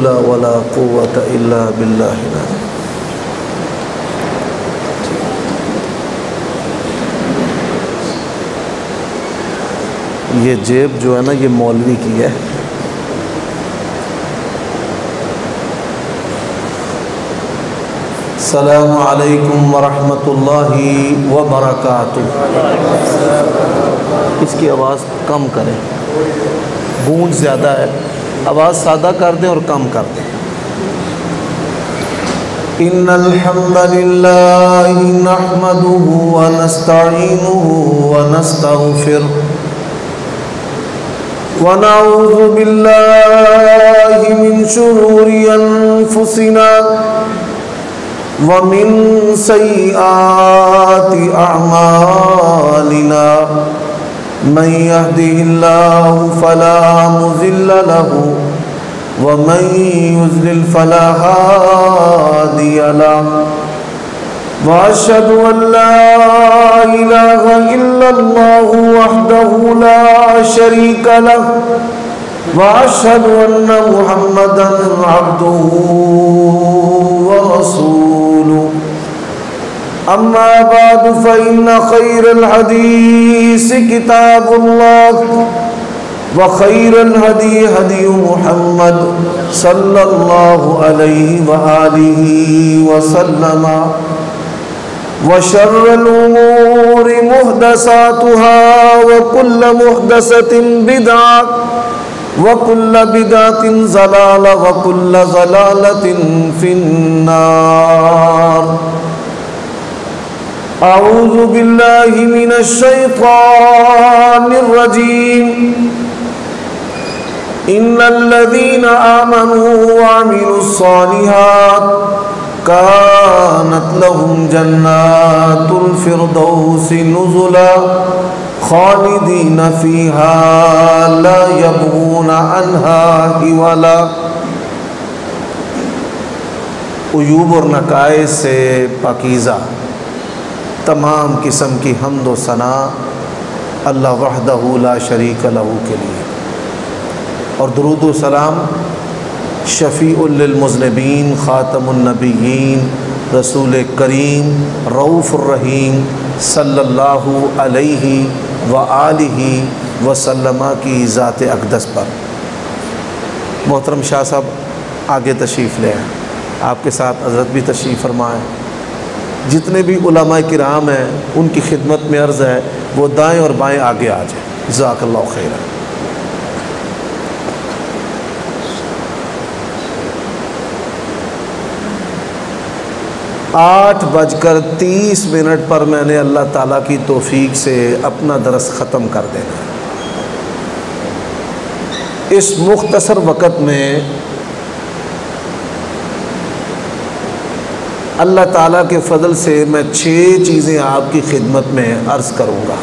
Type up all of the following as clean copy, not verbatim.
حول ولا قوة إلا بالله العظيم۔ یہ جیب جو ہے نا یہ مولوی کی ہے۔ السلام علیکم ورحمۃ اللہ وبرکاتہ۔ اس کی آواز کم کریں، گونج زیادہ ہے، آواز سادہ کر دیں اور کم کر دیں۔ ان الحمد للہ نحمده ونستعینه ونستغفره ونعوذ باللہ من شرور انفسنا ومن سیئات اعمالنا من يهده الله فلا مضل له ومن يضلل فلا هادي له واشهد ان لا اله الا الله وحده لا شريك له واشهد ان محمدا عبده ورسوله اما بعد فان خير الحديث كتاب الله وخير الهدي هدي محمد صلى الله عليه وآله وسلم وشر الأمور محدثاتها وكل محدثة بدعة وكل بدعة ضلالة وكل ضلالة في النار۔ اعوذ باللہ من الشیطان الرجیم۔ ان الذین آمنوا وعملوا الصالحات كانت لهم جنات الفردوس نزلا خالدین فیہا لا یبغون عنہا حولا۔ عیوب اور نقائص سے پاکیزہ تمام قسم کی حمد و ثنا اللہ وحدہ لا شریک لہ کے لیے، اور درود و سلام شفیع للمذنبین خاتم النبیین رسول کریم رؤوف الرحیم صلی اللہ علیہ وآلہ وسلم کی ذات اقدس پر۔ محترم شاہ صاحب آگے تشریف لے آئیں، آپ کے ساتھ حضرت بھی تشریف فرمائیں۔ جتنے بھی علماء کرام ہیں ان کی خدمت میں عرض ہے وہ دائیں اور بائیں آگے آ جائیں، جزاک اللہ خیرا۔ 8:30 پر میں نے اللہ تعالیٰ کی توفیق سے اپنا درس ختم کر دینا ہے۔ اس مختصر وقت میں اللہ تعالیٰ کے فضل سے میں 6 چیزیں آپ کی خدمت میں عرض کروں گا۔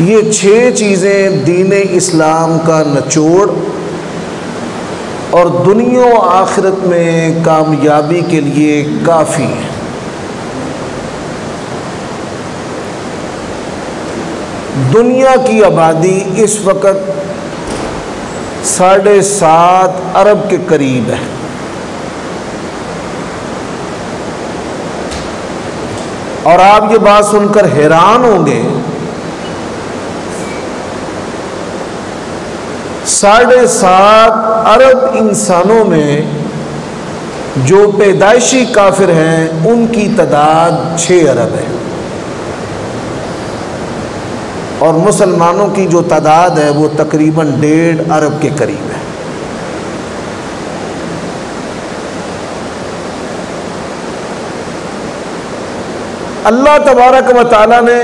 یہ 6 چیزیں دین اسلام کا نچوڑ اور دنیا و آخرت میں کامیابی کے لیے کافی ہیں۔ دنیا کی آبادی اس وقت 7.5 ارب کے قریب ہے، اور آپ یہ بات سن کر حیران ہوں گے 7.5 ارب انسانوں میں جو پیدائشی کافر ہیں ان کی تعداد 6 ارب ہے، اور مسلمانوں کی جو تعداد ہے وہ تقریباً 1.5 ارب کے قریب ہے۔ اللہ تبارک و تعالیٰ نے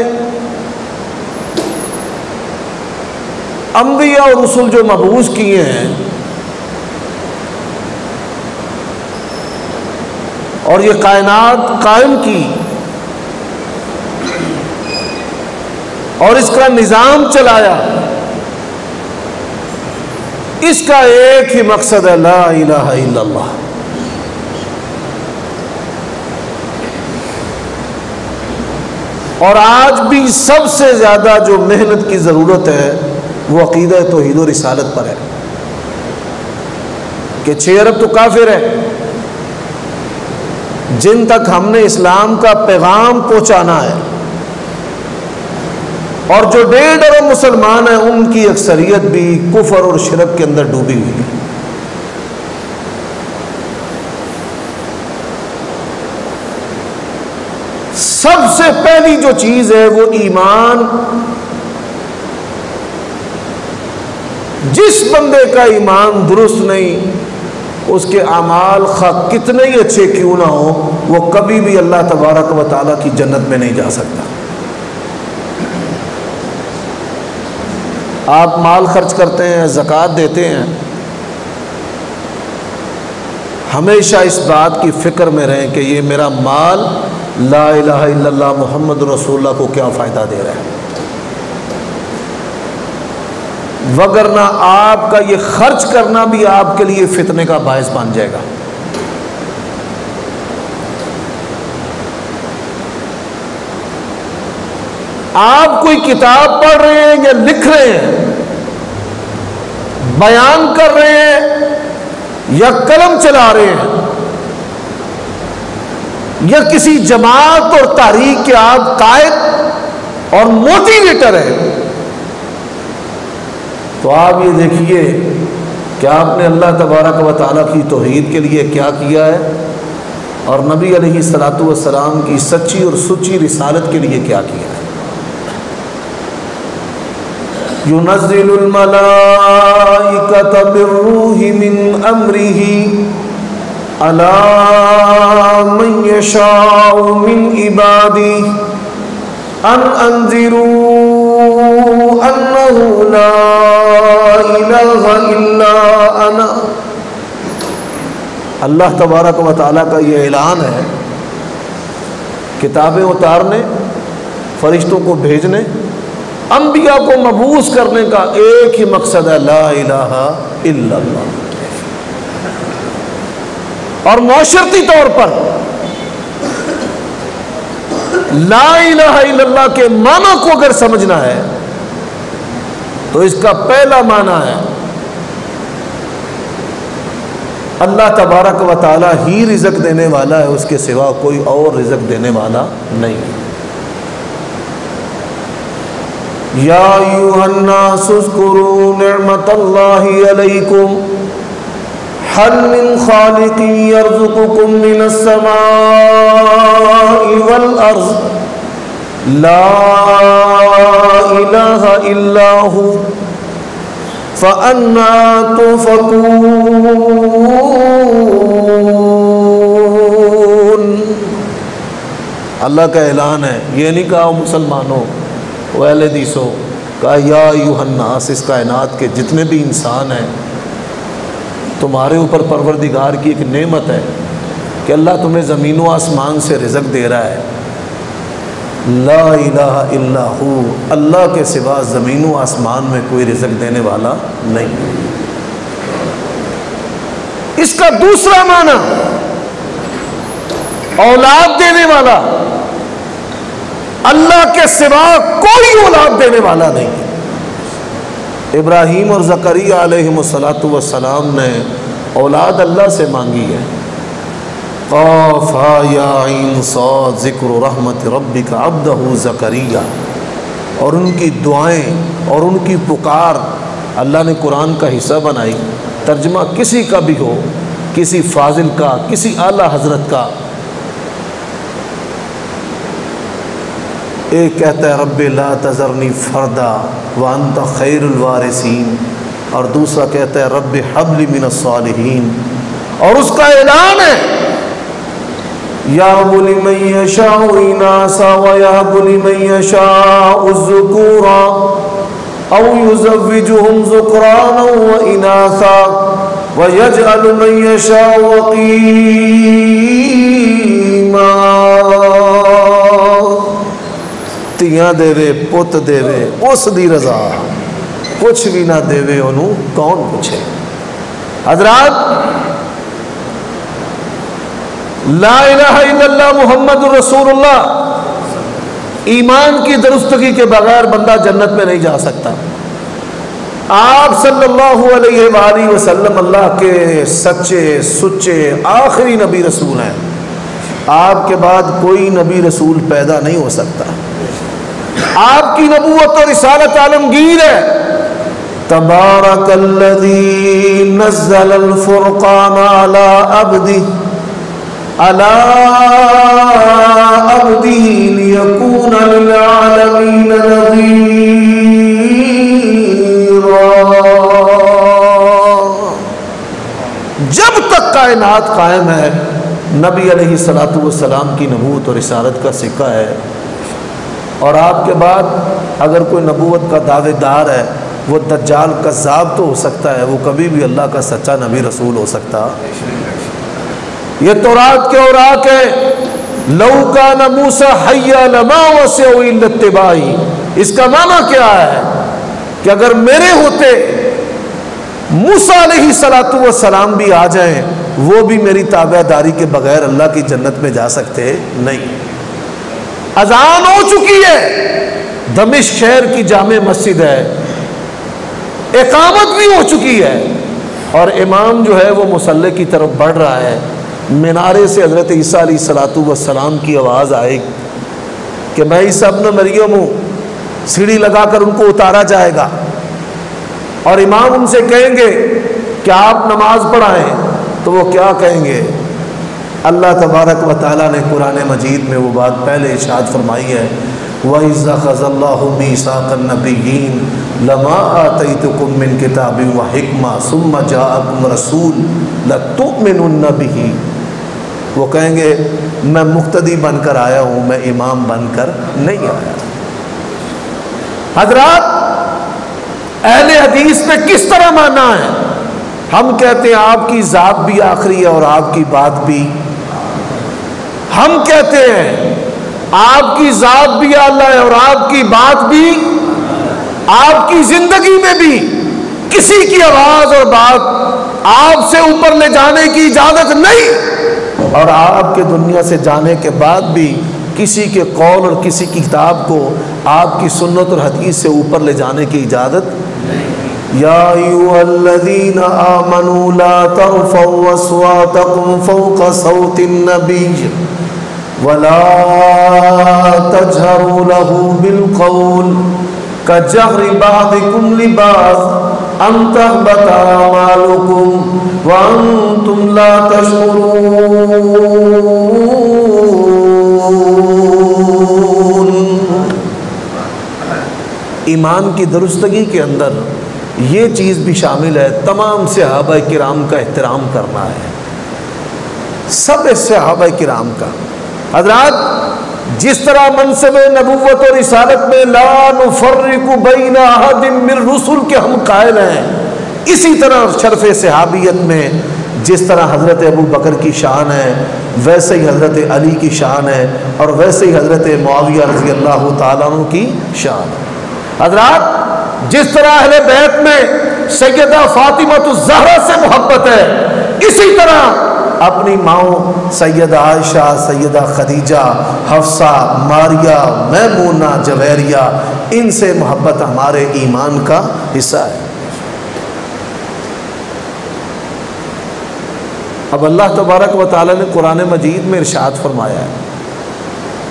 انبیاء اور رسول جو مبعوث کیے ہیں اور یہ کائنات قائم کی اور اس کا نظام چلایا، اس کا ایک ہی مقصد ہے لا الہ الا اللہ۔ اور آج بھی سب سے زیادہ جو محنت کی ضرورت ہے وہ عقیدہ توحید و رسالت پر ہے۔ کہ 6 ارب تو کافر ہے جن تک ہم نے اسلام کا پیغام پہنچانا ہے، اور جو 1.5 ارب مسلمان ہیں ان کی اکثریت بھی کفر اور شرک کے اندر ڈوبی ہوئی ہے۔ سب سے پہلی جو چیز ہے وہ ایمان۔ جس بندے کا ایمان درست نہیں، اس کے اعمال خواہ کتنے ہی اچھے کیوں نہ ہو، وہ کبھی بھی اللہ تبارک و تعالیٰ کی جنت میں نہیں جا سکتا۔ آپ مال خرچ کرتے ہیں، زکوٰۃ دیتے ہیں، ہمیشہ اس بات کی فکر میں رہیں کہ یہ میرا مال لا الہ الا اللہ محمد رسول اللہ کو کیا فائدہ دے رہا ہے، وگرنہ آپ کا یہ خرچ کرنا بھی آپ کے لیے فتنے کا باعث بن جائے گا۔ آپ کوئی کتاب پڑھ رہے ہیں یا لکھ رہے ہیں، بیان کر رہے ہیں یا قلم چلا رہے ہیں، یا کسی جماعت اور تحریک کے آپ قائد اور موٹیویٹر ہیں، تو آپ یہ دیکھیے کہ آپ نے اللہ تبارک و تعالیٰ کی توحید کے لیے کیا کیا ہے، اور نبی علیہ الصلوۃ والسلام کی سچی اور سچی رسالت کے لیے کیا کیا ہے۔ ينزل الملائكة بالروح من أمره على من يشاء من عباده أن أنذروا أنه لا إله إلا أنا۔ اللہ تبارک و تعالیٰ کا یہ اعلان ہے، کتابیں اتارنے، فرشتوں کو بھیجنے، انبیاء کو مبعوث کرنے کا ایک ہی مقصد ہے، لا الہ الا اللہ۔ اور معاشرتی طور پر لا الہ الا اللہ کے معنی کو اگر سمجھنا ہے تو اس کا پہلا معنی ہے اللہ تبارک و تعالی ہی رزق دینے والا ہے، اس کے سوا کوئی اور رزق دینے والا نہیں۔ یا ایھا الناس اذکروا نعمت اللہ علیکم هل من خالق يرزقكم من السماء والأرض لا إله إلا هو فأنا تؤفكون۔ اللہ کا اعلان ہے، یہ نہیں کہا مسلمانوں و اہل حدیثوں، کہا یا ایھا الناس، اس کائنات کے جتنے بھی انسان ہیں، تمہارے اوپر پروردگار کی ایک نعمت ہے کہ اللہ تمہیں زمین و آسمان سے رزق دے رہا ہے، لا الہ الا ہو، اللہ کے سوا زمین و آسمان میں کوئی رزق دینے والا نہیں۔ اس کا دوسرا معنی اولاد دینے والا، اللہ کے سوا کوئی اولاد دینے والا نہیں۔ ابراہیم اور زکریا علیہم السلام نے اولاد اللہ سے مانگی ہے۔ قاف ہا یا عین صاد ذکر رحمت ربک عبدہ زکریا، اور ان کی دعائیں اور ان کی پکار اللہ نے قرآن کا حصہ بنائی۔ ترجمہ کسی کا بھی ہو، کسی فاضل کا، کسی اعلیٰ حضرت کا، ایک کہتا ہے رب لا تذرنی فردا وانت خیر الوارثین، اور دوسرا کہتا ہے رب حب لی من الصالحین، اور اس کا اعلان ہے یہب لمن یشاء اناثا ویہب لمن یشاء الذکورا او یزوجہم ذکرانا واناثا ویجعل من یشاء عقیما۔ تیاں دے پت دے اس دی رضا، کچھ بھی نہ دے انہوں کون پوچھے۔ حضرات، لا الہ الا اللہ محمد رسول اللہ ایمان کی درستگی کے بغیر بندہ جنت میں نہیں جا سکتا۔ آپ صلی اللہ علیہ وآلہ وسلم اللہ کے سچے سچے آخری نبی رسول ہیں. آپ کے بعد کوئی نبی رسول پیدا نہیں ہو سکتا. آپ کی نبوت اور رسالت عالمگیر ہے. تبارک الذی نزل الفرقان علی عبدہ لیکون للعالمین نذیرا. جب تک کائنات قائم ہے نبی علیہ الصلوۃ والسلام کی نبوت اور رسالت کا سکہ ہے. اور آپ کے بعد اگر کوئی نبوت کا دعوے دار ہے وہ دجال کذاب تو ہو سکتا ہے، وہ کبھی بھی اللہ کا سچا نبی رسول ہو سکتا. یہ تورات کے اوراق ہے. لو کان موسیٰ حیا لما وسعہ الا اتباعی. اس کا معنی کیا ہے کہ اگر میرے ہوتے موسیٰ علیہ الصلوۃ والسلام بھی آ جائیں وہ بھی میری تابع داری کے بغیر اللہ کی جنت میں جا سکتے نہیں. اذان ہو چکی ہے، دمشق شہر کی جامع مسجد ہے، اقامت بھی ہو چکی ہے اور امام جو ہے وہ مصلی کی طرف بڑھ رہا ہے. مینارے سے حضرت عیسیٰ علیہ الصلوۃ والسلام کی آواز آئے کہ میں عیسیٰ ابن مریم ہوں. سیڑھی لگا کر ان کو اتارا جائے گا اور امام ان سے کہیں گے کہ آپ نماز پڑھائیں تو وہ کیا کہیں گے؟ اللہ تبارک و تعالیٰ نے قرآن مجید میں وہ بات پہلے ارشاد فرمائی ہے وَإِذْ أَخَذَ اللَّهُ مِيثَاقَ النَّبِيِّينَ لَمَا آتَيْتُكُم مِّن كِتَابٍ وَحِكْمَةٍ ثُمَّ جَاءَكُمْ رَسُولٌ لَتُؤْمِنُنَّ بِهِ. وہ کہیں گے میں مقتدی بن کر آیا ہوں، میں امام بن کر نہیں آیا. حضرات اہل حدیث میں کس طرح مانا ہے؟ ہم کہتے ہیں آپ کی ذات بھی آخری ہے اور آپ کی بات بھی. ہم کہتے ہیں آپ کی ذات بھی اعلیٰ ہے اور آپ کی بات بھی. آپ کی زندگی میں بھی کسی کی آواز اور بات آپ سے اوپر لے جانے کی اجازت نہیں اور آپ کے دنیا سے جانے کے بعد بھی کسی کے قول اور کسی کی کتاب کو آپ کی سنت اور حدیث سے اوپر لے جانے کی اجازت نہیں. یا ایھا الذین آمنوا لا ترفعوا اصواتکم فوق صوت النبی ولا تجهروا له بالقول كجهر بعضكم لبعض ان تهبط اعمالكم وانتم لا تشعرون. ایمان کی درستگی کے اندر یہ چیز بھی شامل ہے، تمام صحابہ کرام کا احترام کرنا ہے، سب صحابہ کرام کا. حضرات جس طرح منصب نبوت اور رسالت میں لا نفرق بین احد من رسل کے ہم قائل ہیں، اسی طرح شرف صحابیت میں جس طرح حضرت ابو بکر کی شان ہے ویسے ہی حضرت علی کی شان ہے اور ویسے ہی حضرت معاویہ رضی اللہ تعالیٰ عنہ کی شان ہے. حضرات جس طرح اہل بیت میں سیدہ فاطمہ الزہرا سے محبت ہے اسی طرح اپنی ماؤں سیدہ عائشہ، سیدہ خدیجہ، حفصہ، ماریہ، میمونہ، جویریہ، ان سے محبت ہمارے ایمان کا حصہ ہے. اب اللہ تبارک و تعالی نے قرآن مجید میں ارشاد فرمایا ہے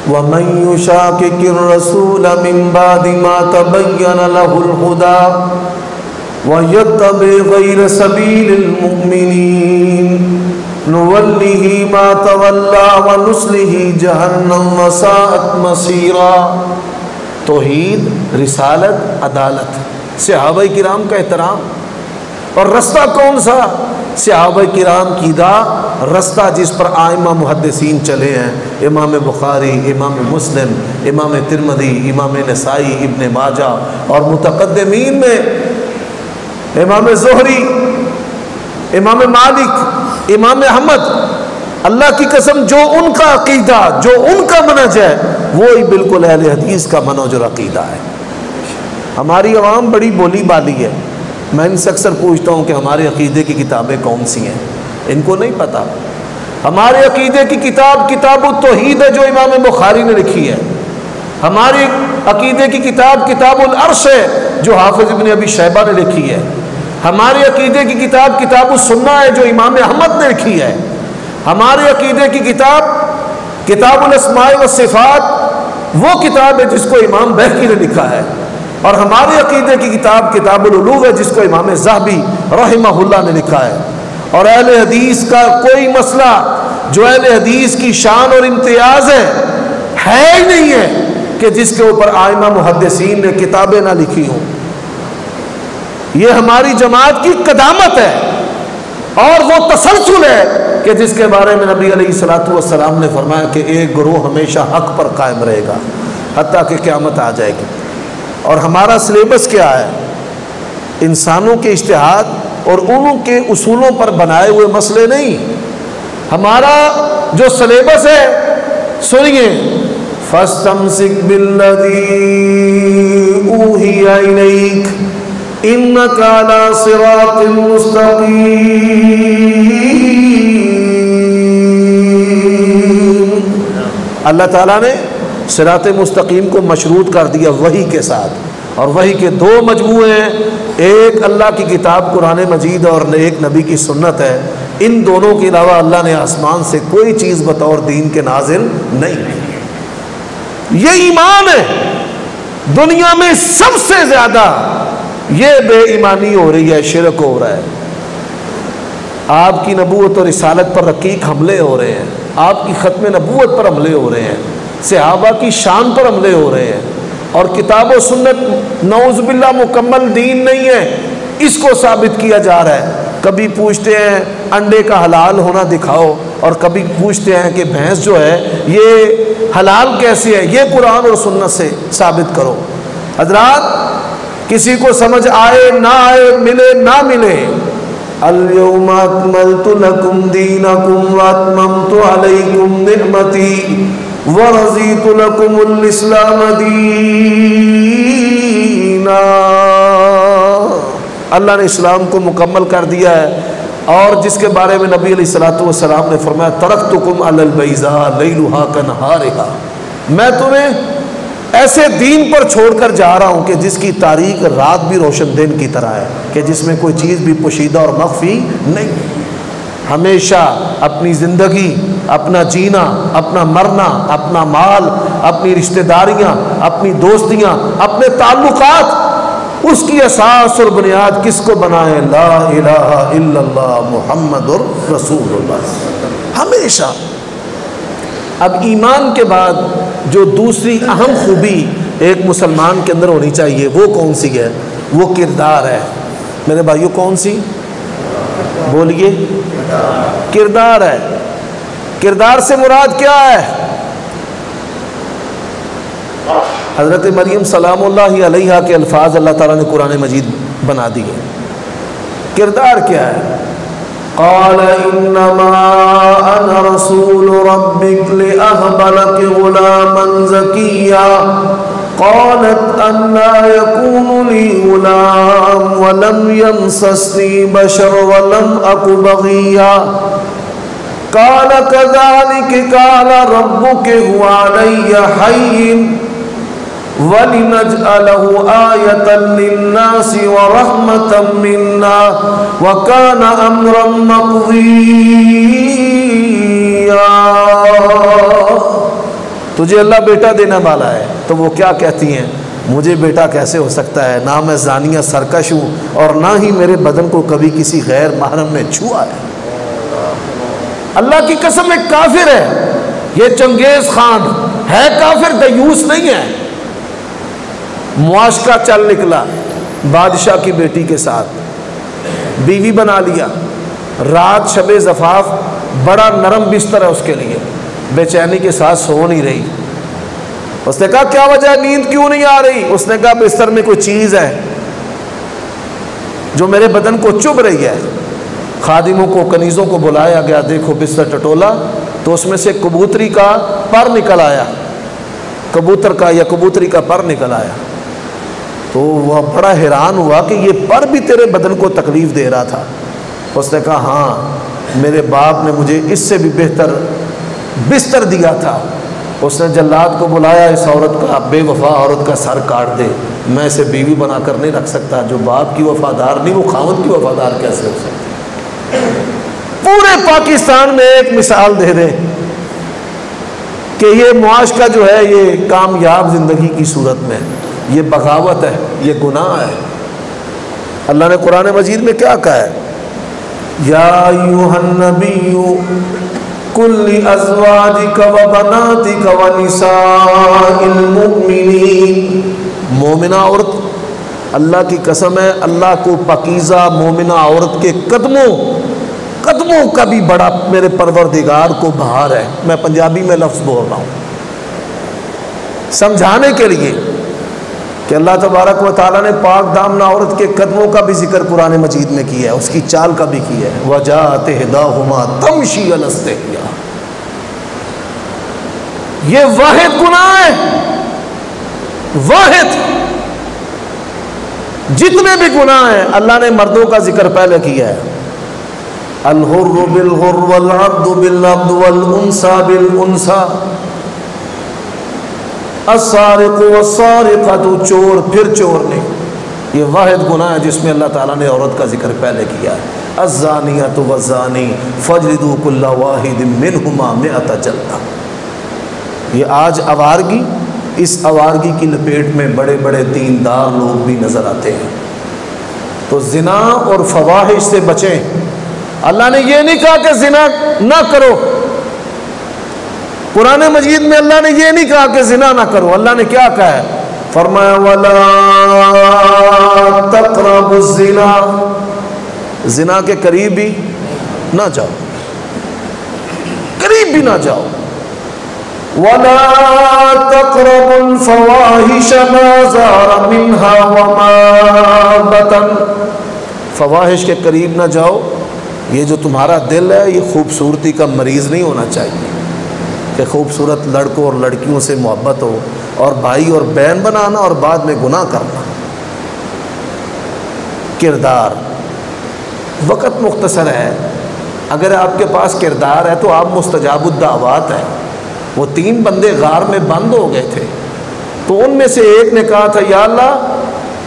وَمَن يُشَاقِقِ الرَّسُولَ مِن بَعْدِ مَا تَبَيَّنَ لَهُ الْهُدَىٰ وَيَتَّبِعْ غَيْرَ سَبِيلِ الْمُؤْمِنِينَ نُوَلِّهِ مَا تَوَلَّىٰ وَنُصْلِهِ جَهَنَّمَ وَسَاءَتْ مَصِيرًا. توحید، رسالت، عدالت، صحابہ کرام کا احترام. اور رستہ کون سا؟ صحابہ کرام کی رستہ جس پر آئمہ محدثین چلے ہیں، امام بخاری، امام مسلم، امام ترمذی، امام نسائی، ابن ماجہ، اور متقدمین میں امام زہری، امام مالک، امام احمد. اللہ کی قسم جو ان کا عقیدہ، جو ان کا منہج ہے وہی بالکل اہل حدیث کا منہج اور عقیدہ ہے. ہماری عوام بڑی بولی بالی ہے. میں ان سے اکثر پوچھتا ہوں کہ ہمارے عقیدے کی کتابیں کون سی ہیں، ان کو نہیں پتہ. ہمارے عقیدے کی کتاب کتاب التوحید ہے جو امام بخاری نے لکھی ہے. ہماری عقیدے کی کتاب کتاب العرش ہے جو حافظ ابن ابی شیبہ نے لکھی ہے. ہمارے عقیدے کی کتاب کتاب السنہ ہے جو امام احمد نے لکھی ہے. ہمارے عقیدے کی کتاب کتاب الاسماء والصفات وہ کتاب ہے جس کو امام بہقی نے لکھا ہے. اور ہمارے عقیدے کی کتاب کتاب العلوم ہے جس کو امام ذہبی رحمہ اللہ نے لکھا ہے. اور اہل حدیث کا کوئی مسئلہ جو اہل حدیث کی شان اور امتیاز ہے ہی نہیں ہے کہ جس کے اوپر ائمہ محدثین نے کتابیں نہ لکھی ہوں. یہ ہماری جماعت کی قدامت ہے اور وہ تسلسل ہے کہ جس کے بارے میں نبی علیہ الصلوۃ والسلام نے فرمایا کہ ایک گروہ ہمیشہ حق پر قائم رہے گا حتیٰ کہ قیامت آ جائے گی. اور ہمارا سلیبس کیا ہے؟ انسانوں کے اجتہاد اور انہوں کے اصولوں پر بنائے ہوئے مسئلے نہیں. ہمارا جو سلیبس ہے سنیے، فَاسْتَمْسِكْ بِالَّذِي أُوحِيَ إِلَيْكَ إِنَّكَ عَلَىٰ صِرَاطٍ مُسْتَقِيمٍ. اللہ تعالیٰ نے صراط مستقیم کو مشروط کر دیا وحی کے ساتھ. اور وحی کے دو مجموعے ہیں، ایک اللہ کی کتاب قرآن مجید اور ایک نبی کی سنت ہے. ان دونوں کے علاوہ اللہ نے آسمان سے کوئی چیز بطور دین کے نازل نہیں کی. یہ ایمان ہے. دنیا میں سب سے زیادہ یہ بے ایمانی ہو رہی ہے، شرک ہو رہا ہے. آپ کی نبوت اور رسالت پر رقیق حملے ہو رہے ہیں، آپ کی ختم نبوت پر حملے ہو رہے ہیں، صحابہ کی شان پر حملے ہو رہے ہیں. اور کتاب و سنت نعوذ باللہ مکمل دین نہیں ہے، اس کو ثابت کیا جا رہا ہے. کبھی پوچھتے ہیں انڈے کا حلال ہونا دکھاؤ، اور کبھی پوچھتے ہیں کہ بھینس جو ہے یہ حلال کیسے ہے، یہ قرآن اور سنت سے ثابت کرو. حضرات کسی کو سمجھ آئے نہ آئے، ملے نہ ملے، اليوم اکملت لکم دینکم واتممت علیکم نعمتی ورضیت لکم الاسلام دینا. اللہ نے اسلام کو مکمل کر دیا ہے. اور جس کے بارے میں نبی علیہ الصلوۃ والسلام نے فرمایا ترکتکم علی البیضاء لیلھا کنہارھا، میں تمہیں ایسے دین پر چھوڑ کر جا رہا ہوں کہ جس کی تاریخ رات بھی روشن دن کی طرح ہے، کہ جس میں کوئی چیز بھی پوشیدہ اور مخفی نہیں. ہمیشہ اپنی زندگی، اپنا جینا، اپنا مرنا، اپنا مال، اپنی رشتہ داریاں، اپنی دوستیاں، اپنے تعلقات، اس کی اساس اور بنیاد کس کو بنائیں؟ لا الہ الا اللہ محمد رسول اللہ. ہمیشہ. اب ایمان کے بعد جو دوسری اہم خوبی ایک مسلمان کے اندر ہونی چاہیے وہ کون سی ہے؟ وہ کردار ہے. میرے بھائیو کون سی؟ بولیے. کردار ہے. کردار سے مراد کیا ہے؟ حضرت مریم سلام اللہ علیہا کے الفاظ اللہ تعالیٰ نے قرآن مجید بنا دیے. کردار کیا ہے؟ قال انما انا رسول ربك لاهب لك غلاما زكيا قالت انا يكون لي غلام ولم يمسسني بشر ولم اك بغيا قال كذلك قال ربك هو علي حي وَلِنَجْعَلَهُ آيَةً لِلنَّاسِ وَرَحْمَةً مِنَّا وَكَانَ أَمْرًا مَقْضِيًّا. تجھے اللہ بیٹا دینے والا ہے. تو وہ کیا کہتی ہیں؟ مجھے بیٹا کیسے ہو سکتا ہے؟ نہ میں زانیہ سرکش ہوں اور نہ ہی میرے بدن کو کبھی کسی غیر محرم نے چھوا ہے. اللہ کی قسم ایک کافر ہے. یہ چنگیز خان ہے کافر، دیوس نہیں ہے. معاشقہ چل نکلا بادشاہ کی بیٹی کے ساتھ، بیوی بنا لیا. رات شب زفاف، بڑا نرم بستر ہے اس کے لیے، بے چینی کے ساتھ سو نہیں رہی. اس نے کہا کیا وجہ ہے، نیند کیوں نہیں آ رہی؟ اس نے کہا بستر میں کوئی چیز ہے جو میرے بدن کو چبھ رہی ہے. خادموں کو، کنیزوں کو بلایا گیا، دیکھو بستر ٹٹولا تو اس میں سے کبوتری کا پر نکل آیا، کبوتر کا یا کبوتری کا پر نکل آیا. تو وہ بڑا حیران ہوا کہ یہ پر بھی تیرے بدن کو تکلیف دے رہا تھا. اس نے کہا ہاں، میرے باپ نے مجھے اس سے بھی بہتر بستر دیا تھا. اس نے جلاد کو بلایا، اس عورت کا، بے وفا عورت کا سر کاٹ دے. میں اسے بیوی بنا کر نہیں رکھ سکتا. جو باپ کی وفادار نہیں وہ خاوند کی وفادار کیسے ہو سکتا؟ پورے پاکستان میں ایک مثال دے دیں کہ یہ معاشقہ جو ہے یہ کامیاب زندگی کی صورت میں یہ بغاوت ہے، یہ گناہ ہے. اللہ نے قرآن مجید میں کیا کہا ہے؟ یا ایھا النبی قل لازواجک وبناتک ونساء المؤمنین. مومنہ عورت، اللہ کی قسم ہے اللہ کو پاکیزہ مومنہ عورت کے قدموں کا بھی بڑا میرے پروردگار کو بہار ہے. میں پنجابی میں لفظ بول رہا ہوں سمجھانے کے لیے کہ اللہ تبارک و تعالیٰ نے پاک دامنہ عورت کے قدموں کا بھی ذکر قرآن مجید میں کیا ہے، اس کی چال کا بھی کیا ہے. وَجَاءَتْ إِحْدَاهُمَا تَمْشِي عَلَى اسْتِحْيَاءٍ. یہ واحد گناہ ہے، واحد. جتنے بھی گناہ ہیں اللہ نے مردوں کا ذکر پہلے کیا ہے. الحر بالحر والعبد بالعبد والانثى بالانثى. السارق والسارقۃ، چور پھر چور نہیں. یہ واحد گناہ ہے جس میں اللہ تعالیٰ نے عورت کا ذکر پہلے کیا ہے. الزانیۃ والزانی فاجلدوا کل واحد منہما 100 جلدہ. یہ آج آوارگی، اس آوارگی کی لپیٹ میں بڑے بڑے دیندار لوگ بھی نظر آتے ہیں. تو زنا اور فواحش سے بچیں. اللہ نے یہ نہیں کہا کہ زنا نہ کرو. قرآن مجید میں اللہ نے یہ نہیں کہا کہ زنا نہ کرو. اللہ نے کیا کہا ہے؟ فرمایا وَلَا تَقْرَبُوا الزِّنَا. زنا کے قریب بھی نہ جاؤ، قریب بھی نہ جاؤ. وَلَا تَقْرَبُوا الْفَوَاحِشَ مَا ظَهَرَ مِنْهَا وَمَا بَطَنَ. فواحش کے قریب نہ جاؤ. یہ جو تمہارا دل ہے یہ خوبصورتی کا مریض نہیں ہونا چاہیے کہ خوبصورت لڑکوں اور لڑکیوں سے محبت ہو اور بھائی اور بہن بنانا اور بعد میں گناہ کرنا. کردار، وقت مختصر ہے. اگر آپ کے پاس کردار ہے تو آپ مستجاب الدعوات ہیں. وہ 3 بندے غار میں بند ہو گئے تھے تو ان میں سے ایک نے کہا تھا یا اللہ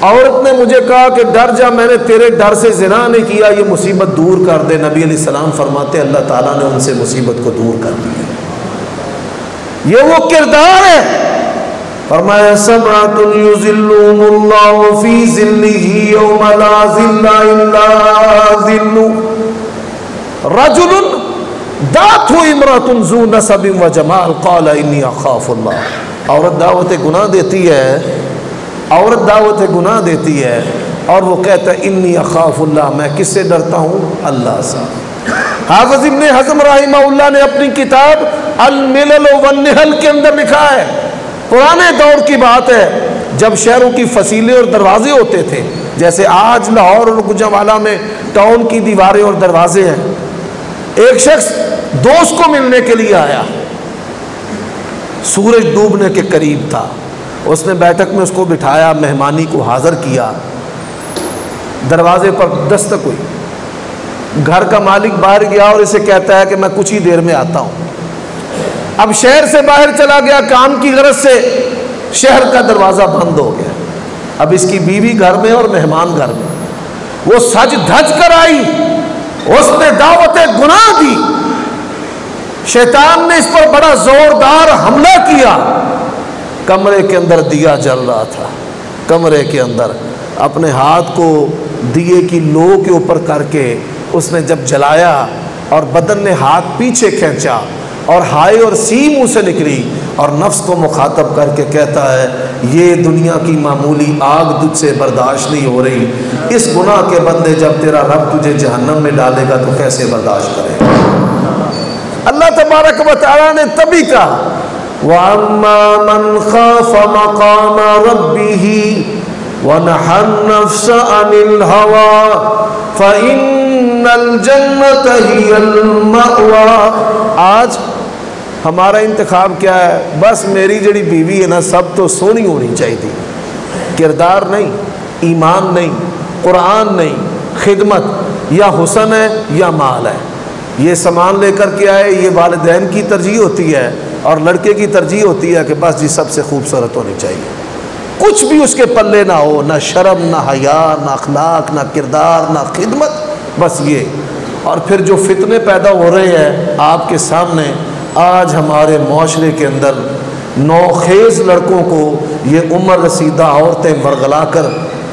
عورت نے مجھے کہا کہ ڈر جا، میں نے تیرے ڈر سے زنا نہیں کیا، یہ مصیبت دور کر دے. نبی علیہ السلام فرماتے اللہ تعالیٰ نے ان سے مصیبت کو دور کر دیا. یہ وہ کردار ہے. فرمایا سبعۃ یظلهم اللہ فی ظلہ یوم لا ظل الا ظلہ. رجل دعته امرأة ذو نسب وجمال قال انی اخاف اللہ. عورت دعوت گناہ دیتی ہے، عورت دعوت گناہ دیتی ہے اور وہ کہتا ہے انی اخاف اللہ، میں کس سے ڈرتا ہوں؟ اللہ سے. حافظ ابن حزم رحمہ اللہ نے اپنی کتاب الملل والنحل کے اندر لکھا ہے، پرانے دور کی بات ہے جب شہروں کی فصیلیں اور دروازے ہوتے تھے، جیسے آج لاہور اور گوجرانوالہ میں ٹاؤن کی دیواریں اور دروازے ہیں. ایک شخص دوست کو ملنے کے لیے آیا، سورج ڈوبنے کے قریب تھا. اس نے بیٹھک میں اس کو بٹھایا، مہمانی کو حاضر کیا. دروازے پر دستک ہوئی، گھر کا مالک باہر گیا اور اسے کہتا ہے کہ میں کچھ ہی دیر میں آتا ہوں. اب شہر سے باہر چلا گیا کام کی غرض سے، شہر کا دروازہ بند ہو گیا. اب اس کی بیوی گھر میں اور مہمان گھر میں. وہ سج دھج کر آئی، اس نے دعوت گناہ دی. شیطان نے اس پر بڑا زوردار حملہ کیا. کمرے کے اندر دیا جل رہا تھا، کمرے کے اندر اپنے ہاتھ کو دیے کی لو کے اوپر کر کے اس نے جب جلایا اور بدن نے ہاتھ پیچھے کھینچا اور ہائے اور سی منہ سے نکلی اور نفس کو مخاطب کر کے کہتا ہے یہ دنیا کی معمولی آگ تجھ سے برداشت نہیں ہو رہی. اس گناہ کے بندے جب تیرا رب تجھے جہنم میں ڈالے گا تو کیسے برداشت کرے گا؟ اللہ تبارک و تعالیٰ نے تبھی کہا وَأَمَّا مَنْ خَافَ مَقَامَ رَبِّهِ وَنَهَى النَّفْسَ عَنِ الْهَوَىٰ فَإِنَّ الْجَنَّةَ هِيَ الْمَأْوَىٰ. آج ہمارا انتخاب کیا ہے؟ بس میری جڑی بیوی ہے نا سب تو سونی ہونی چاہیے تھی. کردار نہیں، ایمان نہیں، قرآن نہیں، خدمت یا حسن ہے یا مال ہے. یہ سامان لے کر کے آئے، یہ والدین کی ترجیح ہوتی ہے اور لڑکے کی ترجیح ہوتی ہے کہ بس جی سب سے خوبصورت ہونی چاہیے. کچھ بھی اس کے پلے نہ ہو، نہ شرم، نہ حیا، نہ اخلاق، نہ کردار، نہ خدمت، بس یہ۔ اور پھر جو فتنے پیدا ہو رہے ہیں آپ کے سامنے، آج ہمارے معاشرے کے اندر نوخیز لڑکوں کو یہ عمر رسیدہ عورتیں ورغلا کر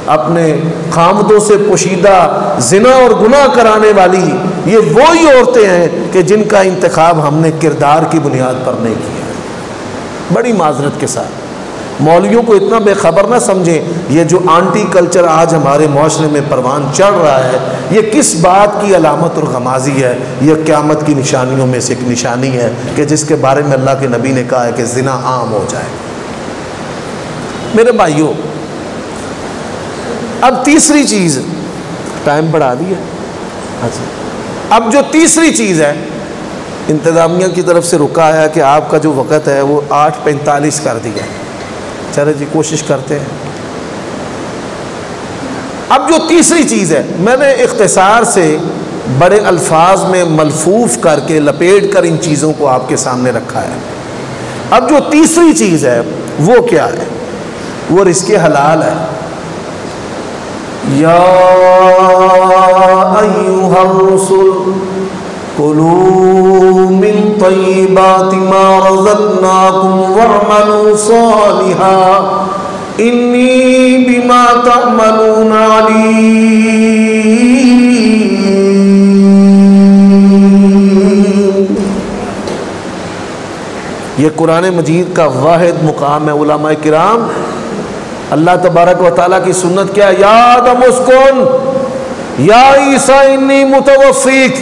اپنے خامدوں سے پوشیدہ زنا اور گناہ کرانے والی، یہ وہی عورتیں ہیں کہ جن کا انتخاب ہم نے کردار کی بنیاد پر نہیں کیا۔ بڑی معذرت کے ساتھ مولویوں کو اتنا بے خبر نہ سمجھیں، یہ جو آنٹی کلچر آج ہمارے معاشرے میں پروان چڑھ رہا ہے، یہ کس بات کی علامت اور غمازی ہے؟ یہ قیامت کی نشانیوں میں سے ایک نشانی ہے کہ جس کے بارے میں اللہ کے نبی نے کہا ہے کہ زنا عام ہو جائے۔ میرے بھائیوں، اب تیسری چیز، ٹائم بڑھا دیا، اب جو تیسری چیز ہے، انتظامیہ کی طرف سے رکا ہے کہ آپ کا جو وقت ہے وہ 8:45 کر دیا۔ چلے جی کوشش کرتے ہیں۔ اب جو تیسری چیز ہے، میں نے اختصار سے بڑے الفاظ میں ملفوف کر کے لپیٹ کر ان چیزوں کو آپ کے سامنے رکھا ہے۔ اب جو تیسری چیز ہے وہ کیا ہے؟ وہ رزق حلال ہے۔ یا ایھا الرسل کلوا من طیبات ما رزقناکم واعملوا صالحا انی بما تعملون علیم۔ یہ قرآن مجید کا واحد مقام ہے۔ علماء کرام، اللہ تبارک و تعالیٰ کی سنت کیا؟ یا آدم اسکن، یا عیسیٰ انی متوفیک،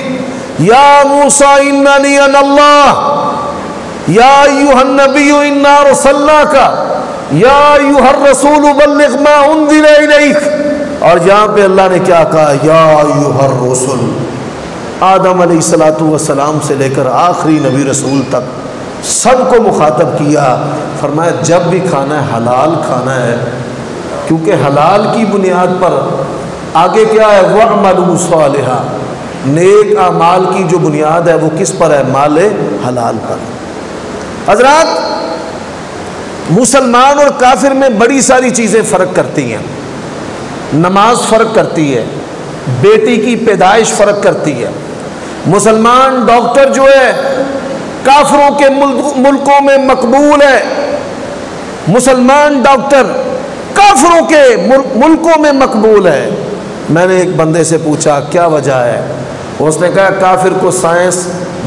یا موسیٰ اننی انا اللہ، یا ایھا النبی انا ارسلناک، یا ایھا الرسول بلغ ما انزل الیک۔ اور یہاں پہ اللہ نے کیا کہا؟ یا ایھا الرسل۔ آدم علیہ السلام سے لے کر آخری نبی رسول تک سب کو مخاطب کیا، فرمایا جب بھی کھانا ہے حلال کھانا ہے، کیونکہ حلال کی بنیاد پر آگے کیا ہے؟ وَاعْمَلُوا صَالِحًا، نیک اعمال کی جو بنیاد ہے وہ کس پر ہے؟ مال حلال پر۔ حضرات، مسلمان اور کافر میں بڑی ساری چیزیں فرق کرتی ہیں۔ نماز فرق کرتی ہے، بیٹی کی پیدائش فرق کرتی ہے۔ مسلمان ڈاکٹر جو ہے کافروں کے ملکوں میں مقبول ہے، مسلمان ڈاکٹر کافروں کے ملکوں میں مقبول ہے۔ میں نے ایک بندے سے پوچھا کیا وجہ ہے؟ اس نے کہا کافر کو سائنس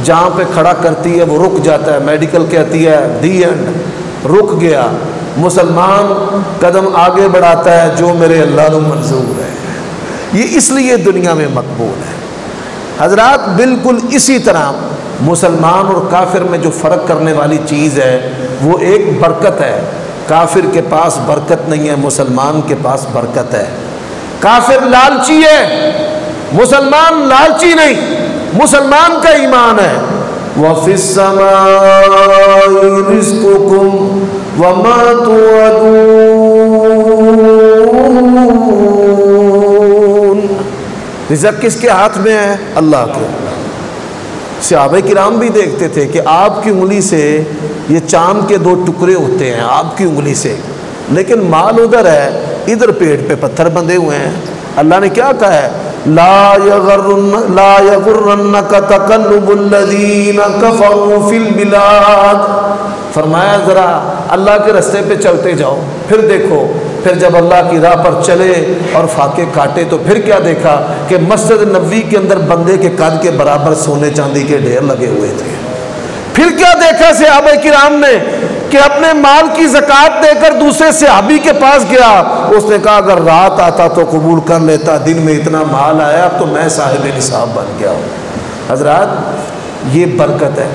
جہاں پہ کھڑا کرتی ہے وہ رک جاتا ہے، میڈیکل کہتی ہے دی اینڈ، رک گیا۔ مسلمان قدم آگے بڑھاتا ہے جو میرے اللہ کو منظور ہے، یہ اس لیے دنیا میں مقبول ہے۔ حضرات، بالکل اسی طرح مسلمان اور کافر میں جو فرق کرنے والی چیز ہے وہ ایک برکت ہے۔ کافر کے پاس برکت نہیں ہے، مسلمان کے پاس برکت ہے۔ کافر لالچی ہے، مسلمان لالچی نہیں، مسلمان کا ایمان ہے۔ وَفِي السَّمَاءِ رِزْقُكُمْ وَمَا تُوعَدُونَ۔ رزق کس کے ہاتھ میں ہے؟ اللہ کے۔ صحابہ کرام بھی دیکھتے تھے کہ آپ کی انگلی سے یہ چاند کے 2 ٹکڑے ہوتے ہیں آپ کی انگلی سے، لیکن مال ادھر ہے، ادھر پیٹ پہ پتھر بندھے ہوئے ہیں۔ اللہ نے کیا کہا ہے؟ لا یغرنک تقلب الذین کفروا فی البلاد۔ فرمایا ذرا اللہ کے رستے پہ چلتے جاؤ، پھر دیکھو، پھر جب اللہ کی راہ پر چلے اور فاقے کاٹے تو پھر کیا دیکھا کہ مسجد نبوی کے اندر بندے کے قد کے برابر سونے چاندی کے ڈھیر لگے ہوئے تھے۔ پھر کیا دیکھا صحابہ کرام نے کہ اپنے مال کی زکوٰۃ دے کر دوسرے صحابی کے پاس گیا، اس نے کہا اگر رات آتا تو قبول کر لیتا، دن میں اتنا مال آیا اب تو میں صاحب نصاب بن گیا ہوں۔ حضرات، یہ برکت ہے۔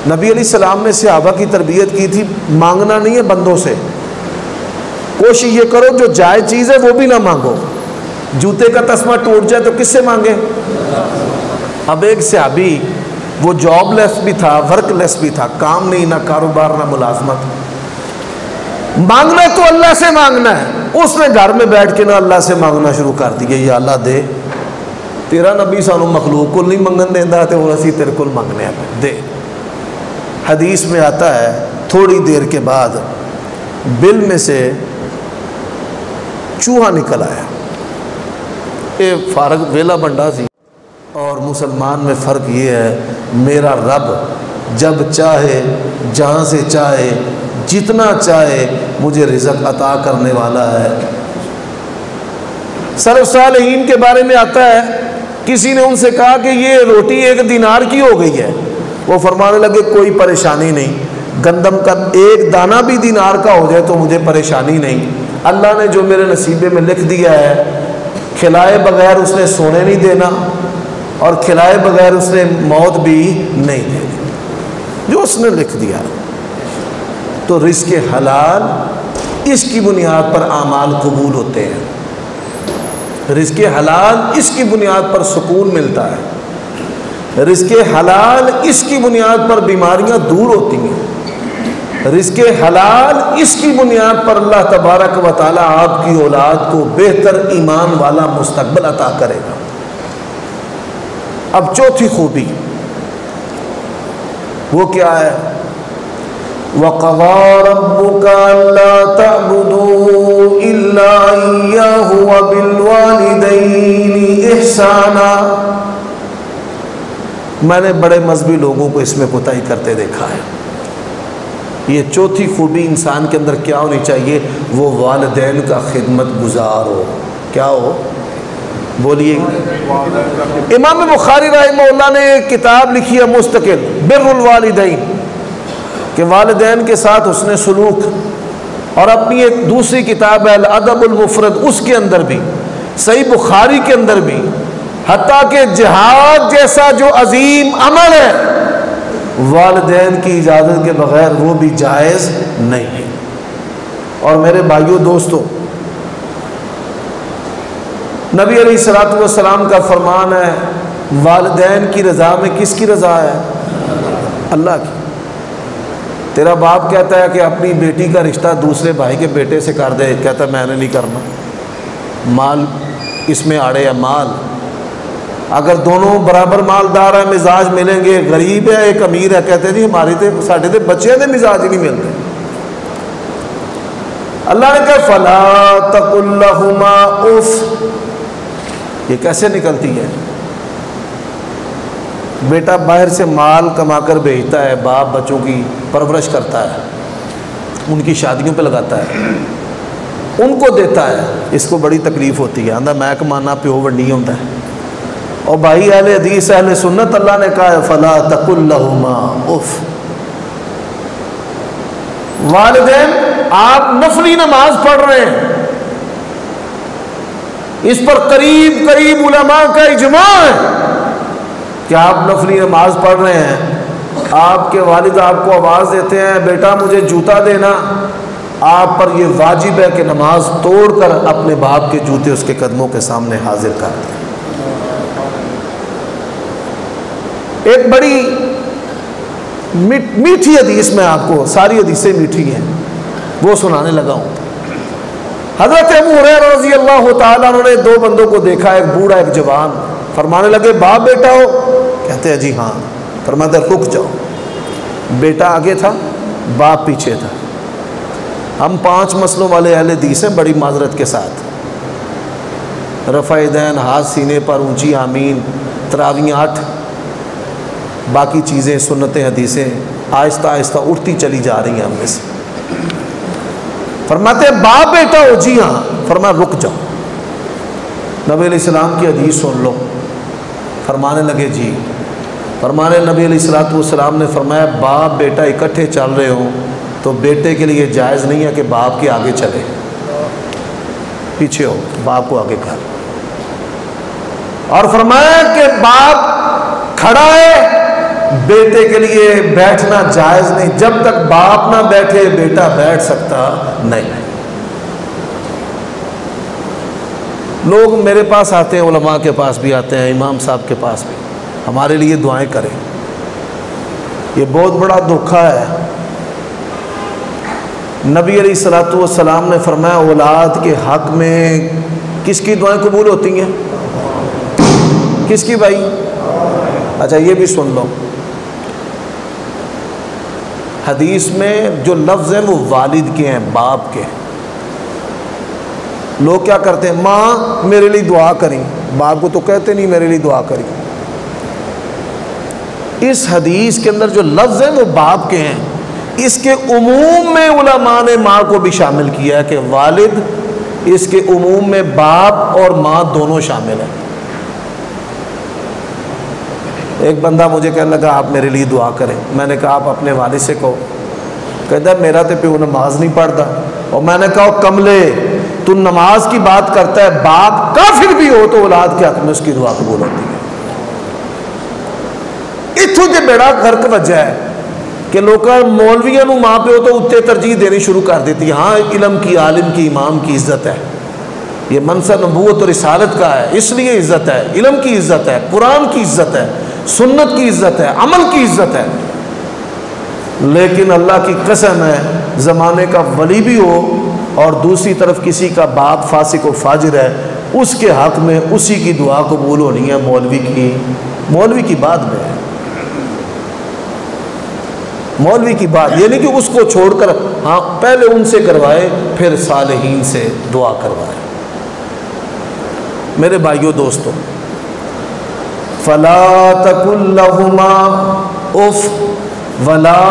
نبی علیہ السلام نے صحابہ کی تربیت کی تھی، مانگنا نہیں ہے بندوں سے، کوشش یہ کرو جو جائز چیز ہے وہ بھی نہ مانگو۔ جوتے کا تسمہ ٹوٹ جائے تو کس سے مانگے؟ اب ایک صحابی وہ جاب لیس بھی تھا، ورک لیس بھی تھا، کام نہیں، نہ کاروبار نہ ملازمت، مانگنا تو اللہ سے مانگنا ہے۔ اس نے گھر میں بیٹھ کے نہ اللہ سے مانگنا شروع کر دیا، یا اللہ دے، تیرا نبی سانو مخلوق کو نہیں منگن دینا تے ہن اسی تیرے کول منگنے ہیں، دے۔ حدیث میں آتا ہے تھوڑی دیر کے بعد بل میں سے چوہا نکل آیا. یہ فارغ ویلا بندہ سی. اور مسلمان میں فرق یہ ہے، میرا رب جب چاہے، جہاں سے چاہے، جتنا چاہے مجھے رزق عطا کرنے والا ہے. سلف صالحین کے بارے میں آتا ہے، کسی نے ان سے کہا کہ یہ روٹی 1 دینار کی ہو گئی ہے. وہ فرمانے لگے کوئی پریشانی نہیں، گندم کا 1 دانہ بھی دینار کا ہو جائے تو مجھے پریشانی نہیں. اللہ نے جو میرے نصیبے میں لکھ دیا ہے، کھلائے بغیر اس نے سونے نہیں دینا اور کھلائے بغیر اس نے موت بھی نہیں دینی، جو اس نے لکھ دیا. تو رزق حلال اس کی بنیاد پر اعمال قبول ہوتے ہیں. رزق حلال اس کی بنیاد پر سکون ملتا ہے. رزق حلال اس کی بنیاد پر بیماریاں دور ہوتی ہیں. رزق حلال اس کی بنیاد پر اللہ تبارک و تعالی آپ کی اولاد کو بہتر ایمان والا مستقبل عطا کرے گا. اب چوتھی خوبی وہ کیا ہے؟ وَقَضَىٰ رَبُّكَ أَلَّا تَعْبُدُوا إِلَّا إِيَّاهُ وَبِالْوَالِدَيْنِ إِحْسَانًا. میں نے بڑے مذہبی لوگوں کو اس میں کوتاہی کرتے دیکھا ہے. یہ چوتھی خوبی انسان کے اندر کیا ہونی چاہیے؟ وہ والدین کا خدمت گزار ہو. کیا ہو؟ بولیے. امام بخاری رحمہ اللہ نے ایک کتاب لکھی ہے مستقل، بر الوالدین، کہ والدین کے ساتھ حسن سلوک. اور اپنی ایک دوسری کتاب ہے الادب المفرد، اس کے اندر بھی، صحیح بخاری کے اندر بھی، حتیٰ کہ جہاد جیسا جو عظیم عمل ہے والدین کی اجازت کے بغیر وہ بھی جائز نہیں ہے. اور میرے بھائیوں دوستو، نبی علیہ الصلوۃ والسلام کا فرمان ہے، والدین کی رضا میں کس کی رضا ہے؟ اللہ کی. تیرا باپ کہتا ہے کہ اپنی بیٹی کا رشتہ دوسرے بھائی کے بیٹے سے کر دے، کہتا ہے میں نے نہیں کرنا، مال اس میں آڑے ہے. مال اگر دونوں برابر مالدار ہیں، مزاج ملیں گے. غریب ہے ایک امیر ہے، کہتے جی ہماری تے ساڈے تے بچے دے مزاج ہی نہیں ملتے. اللہ نے کہا فلا تقل لہما اف. یہ کیسے نکلتی ہے؟ بیٹا باہر سے مال کما کر بھیجتا ہے، باپ بچوں کی پرورش کرتا ہے، ان کی شادیوں پہ لگاتا ہے، ان کو دیتا ہے. اس کو بڑی تکلیف ہوتی ہے، آندہ میں کمانا پیو وڈی ہوتا ہے. اور بھائی اہل حدیث اہل سنت، اللہ نے کہا ہے فلا تقل لہما اف. والدین آپ نفلی نماز پڑھ رہے ہیں، اس پر قریب علماء کا اجماع ہے کہ آپ نفلی نماز پڑھ رہے ہیں، آپ کے والد آپ کو آواز دیتے ہیں بیٹا مجھے جوتا دینا، آپ پر یہ واجب ہے کہ نماز توڑ کر اپنے باپ کے جوتے اس کے قدموں کے سامنے حاضر کر دیں. ایک بڑی میٹھی حدیث میں آپ کو، ساری حدیثیں میٹھی ہیں، وہ سنانے لگا ہوں. حضرت ابو ہریرہ رضی اللہ تعالیٰ عنہ نے 2 بندوں کو دیکھا، ایک بوڑھا ایک جوان. فرمانے لگے باپ بیٹا ہو؟ کہتے ہیں جی ہاں. فرماتے رک جاؤ. بیٹا آگے تھا، باپ پیچھے تھا. ہم 5 مسئلوں والے اہل حدیث ہیں بڑی معذرت کے ساتھ. رفع یدین، ہاتھ سینے پر، اونچی آمین، تراویح 8، باقی چیزیں سنتیں حدیثیں آہستہ آہستہ اٹھتی چلی جا رہی ہیں ہم میں سے. فرماتے ہیں باپ بیٹا ہو؟ جی ہاں. فرمایا رک جاؤ، نبی علیہ السلام کی حدیث سن لو. فرمانے لگے جی. فرمانے نبی علیہ الصلوۃ والسلام نے فرمایا باپ بیٹا اکٹھے چل رہے ہوں تو بیٹے کے لیے جائز نہیں ہے کہ باپ کے آگے چلے، پیچھے ہو، باپ کو آگے کر. اور فرمایا کہ باپ کھڑا ہے، بیٹے کے لیے بیٹھنا جائز نہیں، جب تک باپ نہ بیٹھے بیٹا بیٹھ سکتا نہیں. لوگ میرے پاس آتے ہیں، علماء کے پاس بھی آتے ہیں، امام صاحب کے پاس بھی، ہمارے لیے دعائیں کریں. یہ بہت بڑا دھوکہ ہے. نبی علیہ الصلوۃ والسلام نے فرمایا اولاد کے حق میں کس کی دعائیں قبول ہوتی ہیں؟ کس کی بھائی؟ اچھا یہ بھی سن لو، حدیث میں جو لفظ ہیں وہ والد کے ہیں، باپ کے. لوگ کیا کرتے ہیں، ماں میرے لیے دعا کریں، باپ کو تو کہتے نہیں میرے لیے دعا کریں۔ اس حدیث کے اندر جو لفظ ہیں وہ باپ کے ہیں، اس کے عموم میں علماء نے ماں کو بھی شامل کیا ہے کہ والد، اس کے عموم میں باپ اور ماں دونوں شامل ہیں۔ ایک بندہ مجھے کہنے لگا آپ میرے لیے دعا کریں، میں نے کہا آپ اپنے والد سے کہو، کہتا ہے میرا تو پیو نماز نہیں پڑھتا، اور میں نے کہا کملے تو نماز کی بات کرتا ہے، باپ کافر بھی ہو تو اولاد کے حق میں اس کی دعا قبول ہوتی ہے۔ اتھوں تے بیڑا غرق وجہ ہے کہ لوگ مولویوں نو ماں پیو تو اتنے ترجیح دینی شروع کر دیتی، ہاں علم کی، عالم کی، امام کی عزت ہے، یہ منصب نبوت اور رسالت کا ہے، اس لیے عزت ہے، علم کی عزت ہے، قرآن کی عزت ہے، سنت کی عزت ہے، عمل کی عزت ہے۔ لیکن اللہ کی قسم ہے زمانے کا ولی بھی ہو اور دوسری طرف کسی کا باپ فاسق و فاجر ہے، اس کے حق میں اسی کی دعا قبول ہونی ہے، مولوی کی بات میں ہے، مولوی کی بات یہ نہیں کہ اس کو چھوڑ کر، ہاں پہلے ان سے کروائے پھر صالحین سے دعا کروائے۔ میرے بھائیوں دوستوں، فلا تقل لهما اف ولا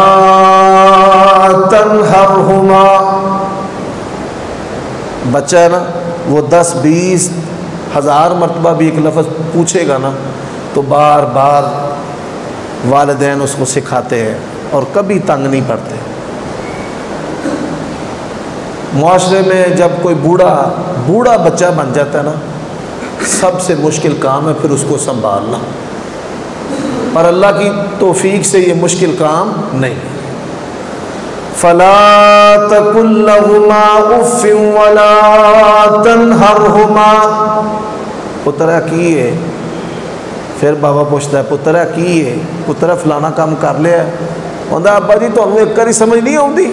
تنہرہما، بچہ ہے نا وہ 10-20 ہزار مرتبہ بھی ایک لفظ پوچھے گا نا تو بار بار والدین اس کو سکھاتے ہیں اور کبھی تنگ نہیں پڑتے۔ معاشرے میں جب کوئی بوڑھا بچہ بن جاتا ہے نا، سب سے مشکل کام ہے پھر اس کو سنبھالنا، اور اللہ کی توفیق سے یہ مشکل کام نہیں۔ فلا تقل لهما اف ولا تنہرهما، پترا کی ہے، پھر بابا پوچھتا ہے پترا کی ہے، پترا فلانا کام کر لیا ہے، کہتا ابا جی تمہیں ایک کری سمجھ نہیں آتی،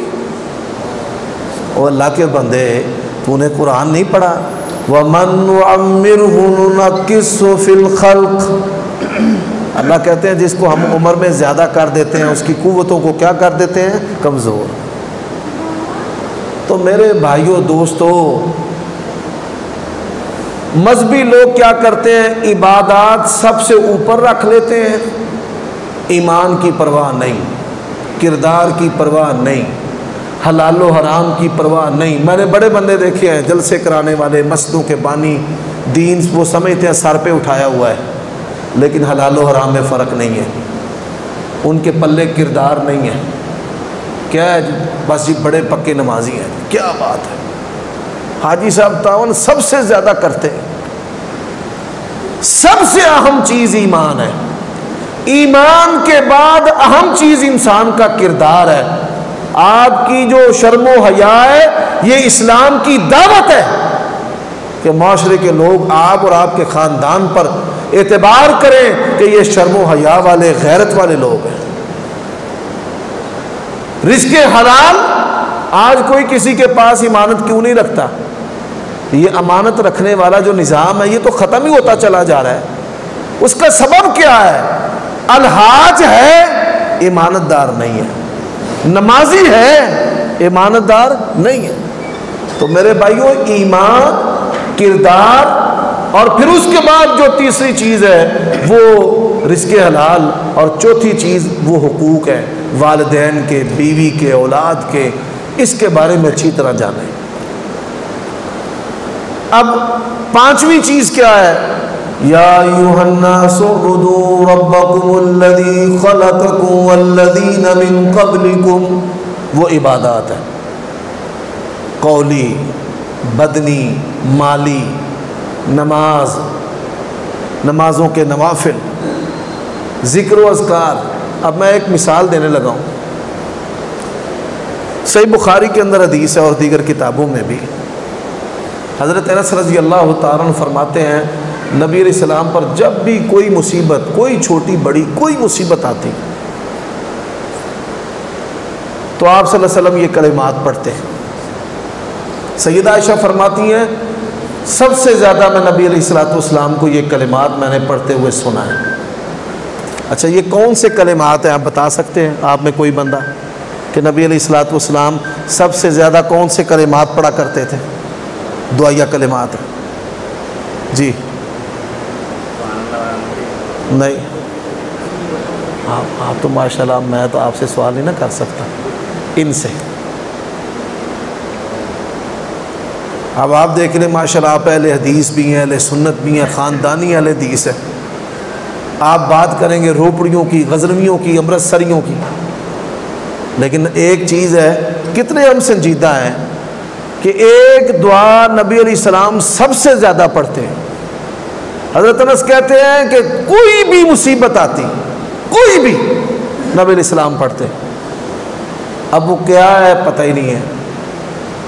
وہ اللہ کے بندے تو نے قرآن نہیں پڑھا، وَمَنْ نُعَمِّرْهُ نُنَكِّسُهُ فِي الْخَلْقِ، اللہ کہتے ہیں جس کو ہم عمر میں زیادہ کر دیتے ہیں اس کی قوتوں کو کیا کر دیتے ہیں، کمزور۔ تو میرے بھائیوں دوستو، مذہبی لوگ کیا کرتے ہیں، عبادات سب سے اوپر رکھ لیتے ہیں، ایمان کی پرواہ نہیں، کردار کی پرواہ نہیں، حلال و حرام کی پرواہ نہیں۔ میں نے بڑے بندے دیکھے ہیں جلسے کرانے والے، مسجدوں کے بانی، دین وہ سمجھتے ہیں سر پہ اٹھایا ہوا ہے، لیکن حلال و حرام میں فرق نہیں ہے، ان کے پلے کردار نہیں ہے، کیا ہے جی بس جی بڑے پکے نمازی ہیں، کیا بات ہے، حاجی صاحب تعاون سب سے زیادہ کرتے ہیں۔ سب سے اہم چیز ایمان ہے، ایمان کے بعد اہم چیز انسان کا کردار ہے۔ آپ کی جو شرم و حیا ہے یہ اسلام کی دعوت ہے کہ معاشرے کے لوگ آپ اور آپ کے خاندان پر اعتبار کریں کہ یہ شرم و حیا والے، غیرت والے لوگ ہیں۔ رزق حلال آج کوئی کسی کے پاس امانت کیوں نہیں رکھتا؟ یہ امانت رکھنے والا جو نظام ہے یہ تو ختم ہی ہوتا چلا جا رہا ہے۔ اس کا سبب کیا ہے؟ الحاج ہے، امانت دار نہیں ہے، نمازی ہے، امانت دار نہیں ہے۔ تو میرے بھائیوں، ایمان، کردار، اور پھر اس کے بعد جو تیسری چیز ہے وہ رزق حلال، اور چوتھی چیز وہ حقوق ہے، والدین کے، بیوی کے، اولاد کے، اس کے بارے میں اچھی طرح جانیں۔ اب پانچویں چیز کیا ہے؟ یا ایھا الناس اعبدوا ربکم الذی خلقکم والذین من قبلکم، وہ عبادات ہے، قولی، بدنی، مالی، نماز، نمازوں کے نوافل، ذکر و اذکار۔ اب میں ایک مثال دینے لگا ہوں، صحیح بخاری کے اندر حدیث ہے اور دیگر کتابوں میں بھی، حضرت انس رضی اللہ تعالیٰ عنہ فرماتے ہیں نبی علیہ السلام پر جب بھی کوئی مصیبت، کوئی چھوٹی بڑی کوئی مصیبت آتی تو آپ صلی اللہ علیہ وسلم یہ کلمات پڑھتے ہیں۔ سیدہ عائشہ فرماتی ہیں سب سے زیادہ میں نبی علیہ السلام کو یہ کلمات میں نے پڑھتے ہوئے سنا ہے۔ اچھا یہ کون سے کلمات ہیں آپ بتا سکتے ہیں؟ آپ میں کوئی بندہ کہ نبی علیہ السلام سب سے زیادہ کون سے کلمات پڑھا کرتے تھے؟ دعائیہ کلمات ہیں جی؟ نہیں، آپ تو ماشاءاللہ، میں تو آپ سے سوال نہیں نہ کر سکتا ان سے۔ اب آپ دیکھ لیں ماشاءاللہ، آپ اہل حدیث بھی ہیں، اہل سنت بھی ہیں، خاندانی اہل حدیث ہے، آپ بات کریں گے روپڑیوں کی، غزنویوں کی، امرتسریوں کی، لیکن ایک چیز ہے، کتنے ہم سنجیدہ ہیں کہ ایک دعا نبی علیہ السلام سب سے زیادہ پڑھتے ہیں۔ حضرت انس کہتے ہیں کہ کوئی بھی مصیبت آتی، کوئی بھی، نبی علیہ السلام پڑھتے۔ اب وہ کیا ہے پتہ ہی نہیں ہے۔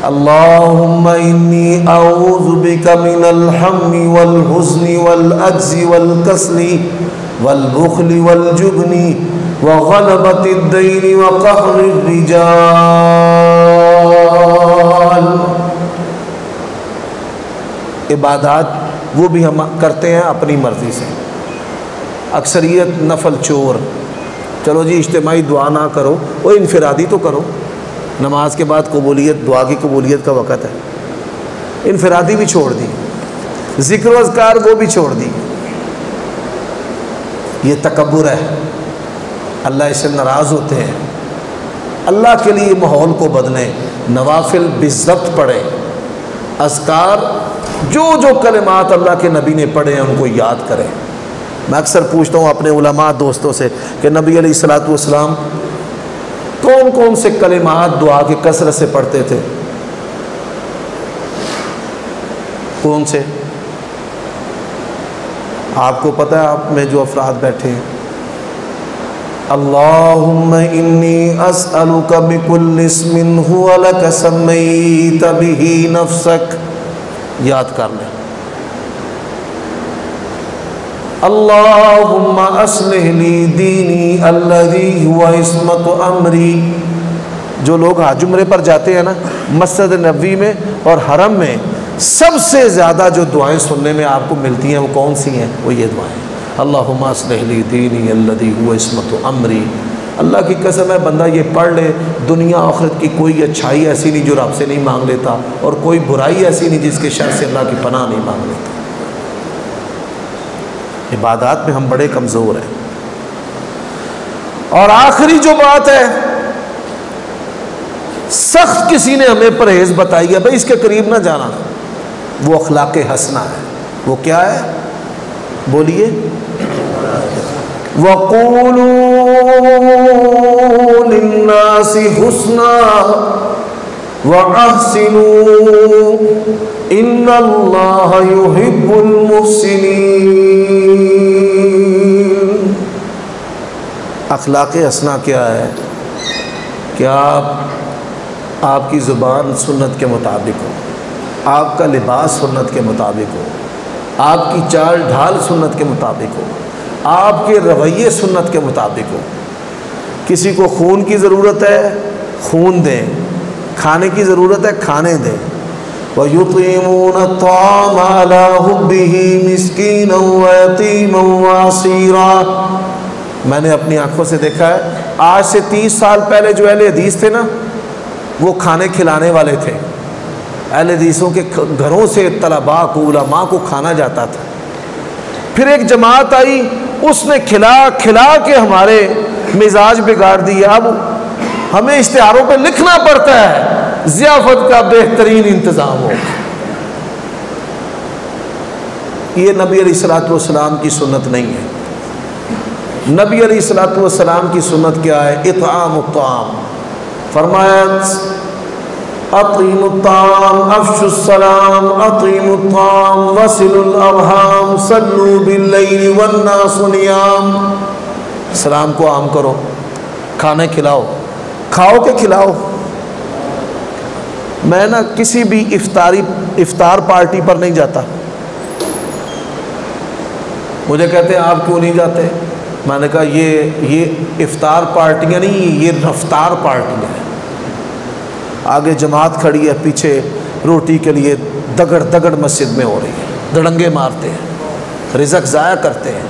اللہم انی اعوذ بک من الہم والحزن والعجز والکسل والبخل والجبن وغلبۃ الدین وقہر الرجال۔ عبادات وہ بھی ہم کرتے ہیں اپنی مرضی سے، اکثریت نفل چور، چلو جی اجتماعی دعا نہ کرو، وہ انفرادی تو کرو، نماز کے بعد قبولیت، دعا کی قبولیت کا وقت ہے، انفرادی بھی چھوڑ دی، ذکر و اذکار وہ بھی چھوڑ دی، یہ تکبر ہے، اللہ اس سے ناراض ہوتے ہیں۔ اللہ کے لیے ماحول کو بدلیں، نوافل بالضبط پڑھیں، اذکار جو جو کلمات اللہ کے نبی نے پڑھے ہیں ان کو یاد کریں۔ میں اکثر پوچھتا ہوں اپنے علماء دوستوں سے کہ نبی علیہ الصلوۃ والسلام کون کون سے کلمات دعا کے کثرت سے پڑھتے تھے؟ کون سے؟ آپ کو پتہ ہے آپ میں جو افراد بیٹھے ہیں؟ اللہم انی اسألک بکل اسم هو لک سمیت بہ نفسک، یاد کر لیں۔ اللہم اصلح لی دینی الذی هو عصمت امری۔ جو لوگ حج عمرے پر جاتے ہیں نا، مسجد نبوی میں اور حرم میں سب سے زیادہ جو دعائیں سننے میں آپ کو ملتی ہیں وہ کون سی ہیں؟ وہ یہ دعائیں، اللہم اصلح لی دینی الذی هو عصمت امری۔ اللہ کی قسم ہے بندہ یہ پڑھ لے، دنیا آخرت کی کوئی اچھائی ایسی نہیں جو رب سے نہیں مانگ لیتا، اور کوئی برائی ایسی نہیں جس کے شر سے اللہ کی پناہ نہیں مانگ لیتا۔ عبادات میں ہم بڑے کمزور ہیں۔ اور آخری جو بات ہے، سخت کسی نے ہمیں پرہیز بتائی ہے، بھائی اس کے قریب نہ جانا، وہ اخلاق حسنہ ہے۔ وہ کیا ہے؟ بولیے، وَقُولُوا لِلنَّاسِ حُسْنًا وَأَحْسِنُوا إِنَّ اللَّهَ يُحِبُّ الْمُحْسِنِينَ۔ اخلاق حسنہ کیا ہے؟ کہ آپ کی زبان سنت کے مطابق ہو، آپ کا لباس سنت کے مطابق ہو، آپ کی چال ڈھال سنت کے مطابق ہو، آپ کے رویے سنت کے مطابق ہو۔ کسی کو خون کی ضرورت ہے، خون دیں، کھانے کی ضرورت ہے، کھانے دیں۔ وَيُطْعِمُونَ الطَّعَامَ عَلَىٰ حُبِّهِ مِسْكِينًا وَيَتِيمًا وَأَسِيرًا۔ میں نے اپنی آنکھوں سے دیکھا ہے، آج سے 30 سال پہلے جو اہل حدیث تھے نا، وہ کھانے کھلانے والے تھے۔ اہل حدیثوں کے گھروں سے طلباء کو، علماء کو کھانا جاتا تھا۔ پھر ایک جماعت آئی، اس نے کھلا کھلا کے ہمارے مزاج بگاڑ دیا۔ اب ہمیں اشتہاروں پہ لکھنا پڑتا ہے ضیافت کا بہترین انتظام ہو۔ یہ نبی علیہ الصلوۃ والسلام کی سنت نہیں ہے۔ نبی علیہ الصلوۃ والسلام کی سنت کیا ہے؟ اطعام الطعام۔ فرمایا اطعموا الطعام افشوا السلام اطعموا الطعام وصلوا الارحام صلوا باللیل والناس نیام۔ سلام کو عام کرو، کھانے کھلاؤ، کھاؤ کہ کھلاؤ۔ میں نا کسی بھی افطار پارٹی پر نہیں جاتا۔ مجھے کہتے ہیں آپ کیوں نہیں جاتے؟ میں نے کہا یہ افطار پارٹیاں نہیں، یہ رفتار پارٹیاں ہیں۔ آگے جماعت کھڑی ہے، پیچھے روٹی کے لیے دگڑ دگڑ مسجد میں ہو رہی ہے، دڑنگے مارتے ہیں، رزق ضائع کرتے ہیں،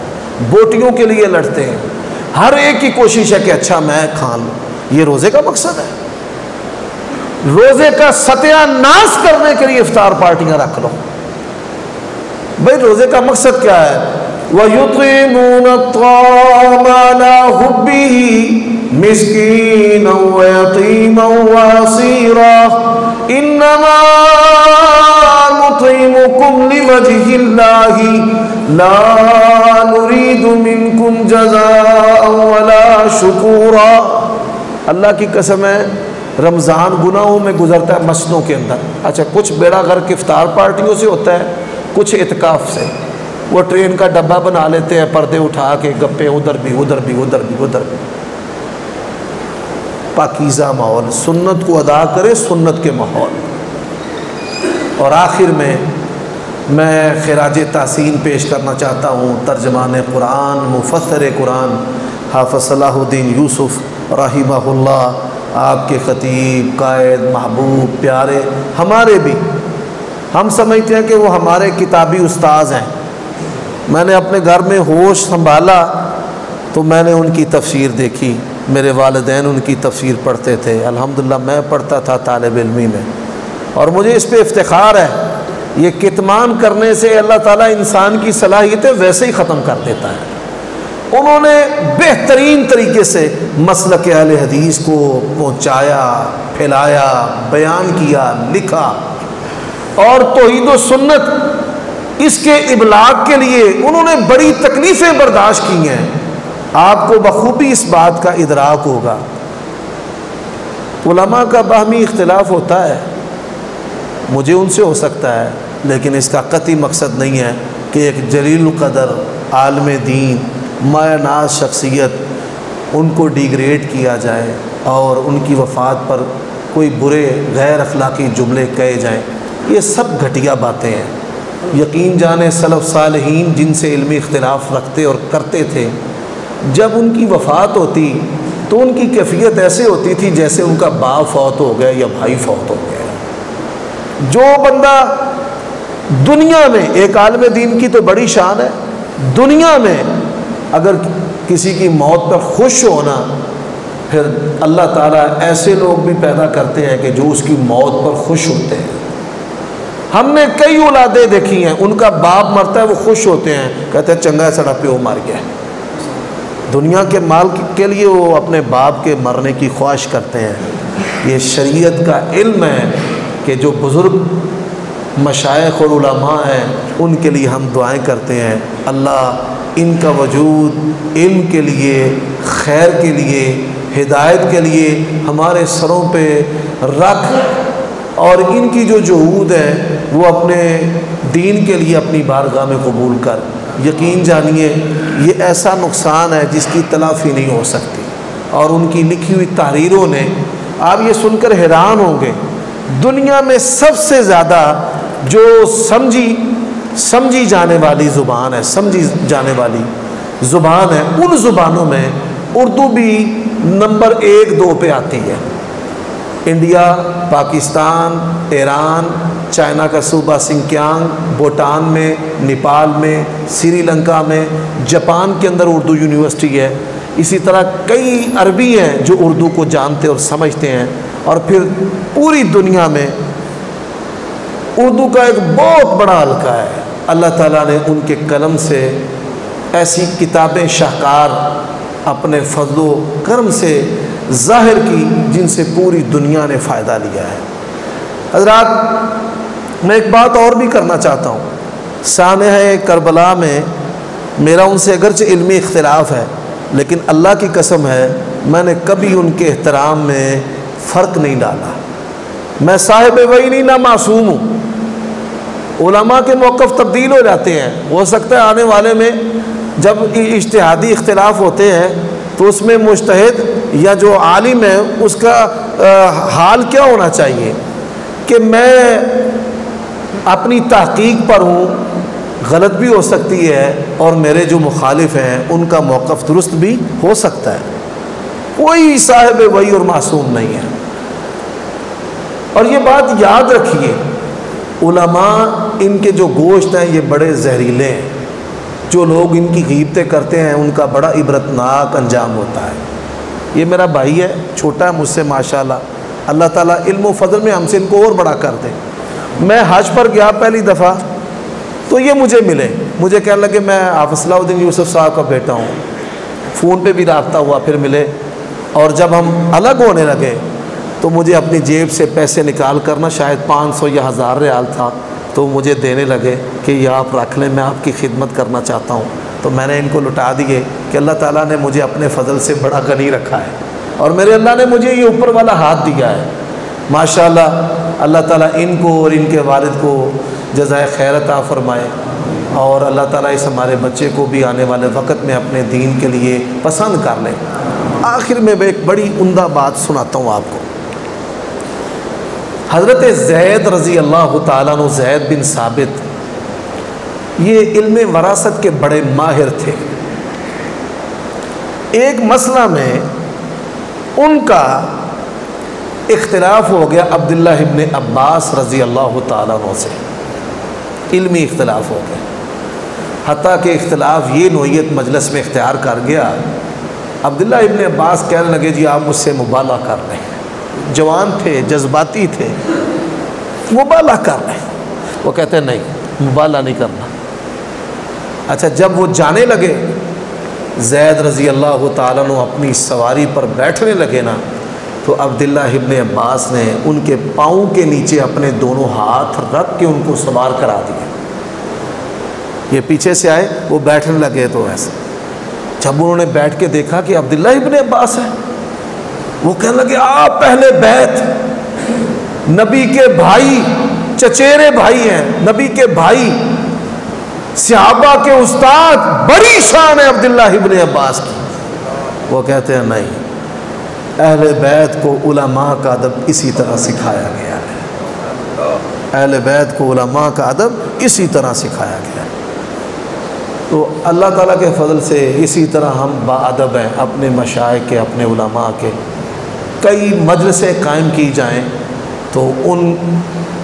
بوٹیوں کے لیے لڑتے ہیں، ہر ایک کی کوشش ہے کہ اچھا میں کھا لوں۔ یہ روزے کا مقصد ہے؟ روزے کا ستیہ ناش کرنے کے لیے افطار پارٹیاں رکھ لو۔ بھائی روزے کا مقصد کیا ہے؟ وَيُطْعِمُونَ الطَّعَامَ عَلَىٰ حُبِّهِ مِسْكِينًا وَيَتِيمًا وَأَسِيرًا إِنَّمَا نُطْعِمُكُمْ لِوَجْهِ اللَّهِ لَا نُرِيدُ مِنكُمْ جَزَاءً وَلَا شُكُورًا۔ اللہ کی قسم ہے رمضان گناہوں میں گزرتا ہے مسجدوں کے اندر۔ اچھا کچھ بیڑا غرق افطار پارٹیوں سے ہوتا ہے، کچھ اعتکاف سے۔ وہ ٹرین کا ڈبہ بنا لیتے ہیں، پردے اٹھا کے گپے ادھر بھی ادھر بھی ادھر بھی ادھر بھی۔ پاکیزہ ماحول، سنت کو ادا کرے، سنت کے ماحول۔ اور آخر میں خراج تحسین پیش کرنا چاہتا ہوں ترجمان قرآن، مفسر قرآن حافظ صلاح الدین یوسف رحمہ اللہ، آپ کے خطیب، قائد، محبوب، پیارے، ہمارے بھی، ہم سمجھتے ہیں کہ وہ ہمارے کتابی استاذ ہیں۔ میں نے اپنے گھر میں ہوش سنبھالا تو میں نے ان کی تفسیر دیکھی، میرے والدین ان کی تفسیر پڑھتے تھے، الحمدللہ میں پڑھتا تھا طالب علمی میں، اور مجھے اس پہ افتخار ہے۔ یہ کتمان کرنے سے اللہ تعالیٰ انسان کی صلاحیتیں ویسے ہی ختم کر دیتا ہے۔ انہوں نے بہترین طریقے سے مسلک اہل حدیث کو پہنچایا، پھیلایا، بیان کیا، لکھا، اور توحید و سنت اس کے ابلاغ کے لیے انہوں نے بڑی تکلیفیں برداشت کی ہیں۔ آپ کو بخوبی اس بات کا ادراک ہوگا۔ علماء کا باہمی اختلاف ہوتا ہے، مجھے ان سے ہو سکتا ہے، لیکن اس کا قطعی مقصد نہیں ہے کہ ایک جلیل القدر عالم دین، مایہ ناز شخصیت، ان کو ڈیگریڈ کیا جائے اور ان کی وفات پر کوئی برے غیر اخلاقی جملے کہے جائیں۔ یہ سب گھٹیا باتیں ہیں۔ یقین جانے سلف صالحین جن سے علمی اختلاف رکھتے اور کرتے تھے، جب ان کی وفات ہوتی تو ان کی کیفیت ایسے ہوتی تھی جیسے ان کا باپ فوت ہو گیا یا بھائی فوت ہو گیا۔ جو بندہ دنیا میں، ایک عالم دین کی تو بڑی شان ہے، دنیا میں اگر کسی کی موت پر خوش ہونا، پھر اللہ تعالیٰ ایسے لوگ بھی پیدا کرتے ہیں کہ جو اس کی موت پر خوش ہوتے ہیں۔ ہم نے کئی اولادیں دیکھی ہیں، ان کا باپ مرتا ہے وہ خوش ہوتے ہیں، کہتے ہیں چنگا سڑا پیو مر گیا۔ دنیا کے مال کے لیے وہ اپنے باپ کے مرنے کی خواہش کرتے ہیں۔ یہ شریعت کا علم ہے کہ جو بزرگ مشائخ اور علماء ہیں ان کے لیے ہم دعائیں کرتے ہیں، اللہ ان کا وجود علم کے لیے، خیر کے لیے، ہدایت کے لیے ہمارے سروں پہ رکھ، اور ان کی جو جہود ہے وہ اپنے دین کے لیے اپنی بارگاہ میں قبول کر۔ یقین جانیے یہ ایسا نقصان ہے جس کی تلافی نہیں ہو سکتی، اور ان کی لکھی ہوئی تحریروں نے، آپ یہ سن کر حیران ہوں گے، دنیا میں سب سے زیادہ جو سمجھی جانے والی زبان ہے، سمجھی جانے والی زبان ہے، ان زبانوں میں اردو بھی نمبر 1-2 پہ آتی ہے۔ انڈیا، پاکستان، ایران، چائنا کا صوبہ سنکیانگ، بھوٹان میں، نیپال میں، سری لنکا میں، جاپان کے اندر اردو یونیورسٹی ہے۔ اسی طرح کئی عربی ہیں جو اردو کو جانتے اور سمجھتے ہیں، اور پھر پوری دنیا میں اردو کا ایک بہت بڑا حلقہ ہے۔ اللہ تعالیٰ نے ان کے قلم سے ایسی کتابیں شاہکار اپنے فضل و کرم سے ظاہر کی جن سے پوری دنیا نے فائدہ لیا ہے۔ حضرات، میں ایک بات اور بھی کرنا چاہتا ہوں۔ سانحہ کربلا میں میرا ان سے اگرچہ علمی اختلاف ہے، لیکن اللہ کی قسم ہے میں نے کبھی ان کے احترام میں فرق نہیں ڈالا۔ میں صاحب وحی نہیں، نہ معصوم ہوں۔ علماء کے موقف تبدیل ہو جاتے ہیں، ہو سکتا ہے آنے والے میں جب اجتہادی اختلاف ہوتے ہیں تو اس میں مجتہد یا جو عالم ہے اس کا حال کیا ہونا چاہیے کہ میں اپنی تحقیق پر ہوں، غلط بھی ہو سکتی ہے، اور میرے جو مخالف ہیں ان کا موقف درست بھی ہو سکتا ہے۔ کوئی صاحب وحی اور معصوم نہیں ہے۔ اور یہ بات یاد رکھیے، علماء ان کے جو گوشت ہیں یہ بڑے زہریلے ہیں۔ جو لوگ ان کی غیبتیں کرتے ہیں ان کا بڑا عبرتناک انجام ہوتا ہے۔ یہ میرا بھائی ہے، چھوٹا ہے مجھ سے ماشاءاللہ، اللہ تعالیٰ علم و فضل میں ہم سے ان کو اور بڑا کر دے۔ میں حج پر گیا پہلی دفعہ تو یہ مجھے ملے، مجھے کہنے لگے میں حافظ صلاح الدین یوسف صاحب کا بیٹا ہوں، فون پہ بھی رابطہ ہوا، پھر ملے، اور جب ہم الگ ہونے لگے تو مجھے اپنی جیب سے پیسے نکال کر نا، شاید 500 یا 1000 ریال تھا، تو مجھے دینے لگے کہ یہ آپ رکھ لیں، میں آپ کی خدمت کرنا چاہتا ہوں۔ تو میں نے ان کو لٹا دیے کہ اللہ تعالیٰ نے مجھے اپنے فضل سے بڑا غنی رکھا ہے، اور میرے اللہ نے مجھے یہ اوپر والا ہاتھ دیا ہے ماشاءاللہ۔ اللہ تعالیٰ ان کو اور ان کے والد کو جزائے خیر عطا فرمائے، اور اللہ تعالیٰ اس ہمارے بچے کو بھی آنے والے وقت میں اپنے دین کے لیے پسند کر لے۔ آخر میں ایک بڑی عمدہ بات سناتا ہوں آپ کو۔ حضرت زید رضی اللہ تعالیٰ عنہ، زید بن ثابت، یہ علم وراثت کے بڑے ماہر تھے۔ ایک مسئلہ میں ان کا اختلاف ہو گیا عبداللہ ابن عباس رضی اللہ تعالیٰ عنہ سے، علمی اختلاف ہو گیا، حتیٰ کہ اختلاف یہ نوعیت مجلس میں اختیار کر گیا، عبداللہ ابن عباس کہنے لگے جی آپ مجھ سے مبالغہ کر رہے ہیں، جوان تھے، جذباتی تھے، مبالغہ کر رہے ہیں۔ وہ کہتے ہیں نہیں، مبالغہ نہیں کرنا۔ اچھا، جب وہ جانے لگے، زید رضی اللہ تعالیٰ عنہ اپنی سواری پر بیٹھنے لگے نا، تو عبداللہ ابن عباس نے ان کے پاؤں کے نیچے اپنے دونوں ہاتھ رکھ کے ان کو سوار کرا دیا۔ یہ پیچھے سے آئے، وہ بیٹھنے لگے تو ایسے، جب انہوں نے بیٹھ کے دیکھا کہ عبداللہ ابن عباس ہے، وہ کہنے لگے آپ پہلے بیت، نبی کے بھائی، چچیرے بھائی ہیں، نبی کے بھائی، صحابہ کے استاد، بڑی شان ہے عبداللہ ابن عباس کی۔ وہ کہتے ہیں نہیں، اہل بیت کو علماء کا ادب اسی طرح سکھایا گیا ہے، اہل بیت کو علماء کا ادب اسی طرح سکھایا گیا ہے۔ تو اللہ تعالیٰ کے فضل سے اسی طرح ہم باادب ہیں، اپنے مشائخ کے، اپنے علماء کے۔ کئی مجلسیں قائم کی جائیں تو ان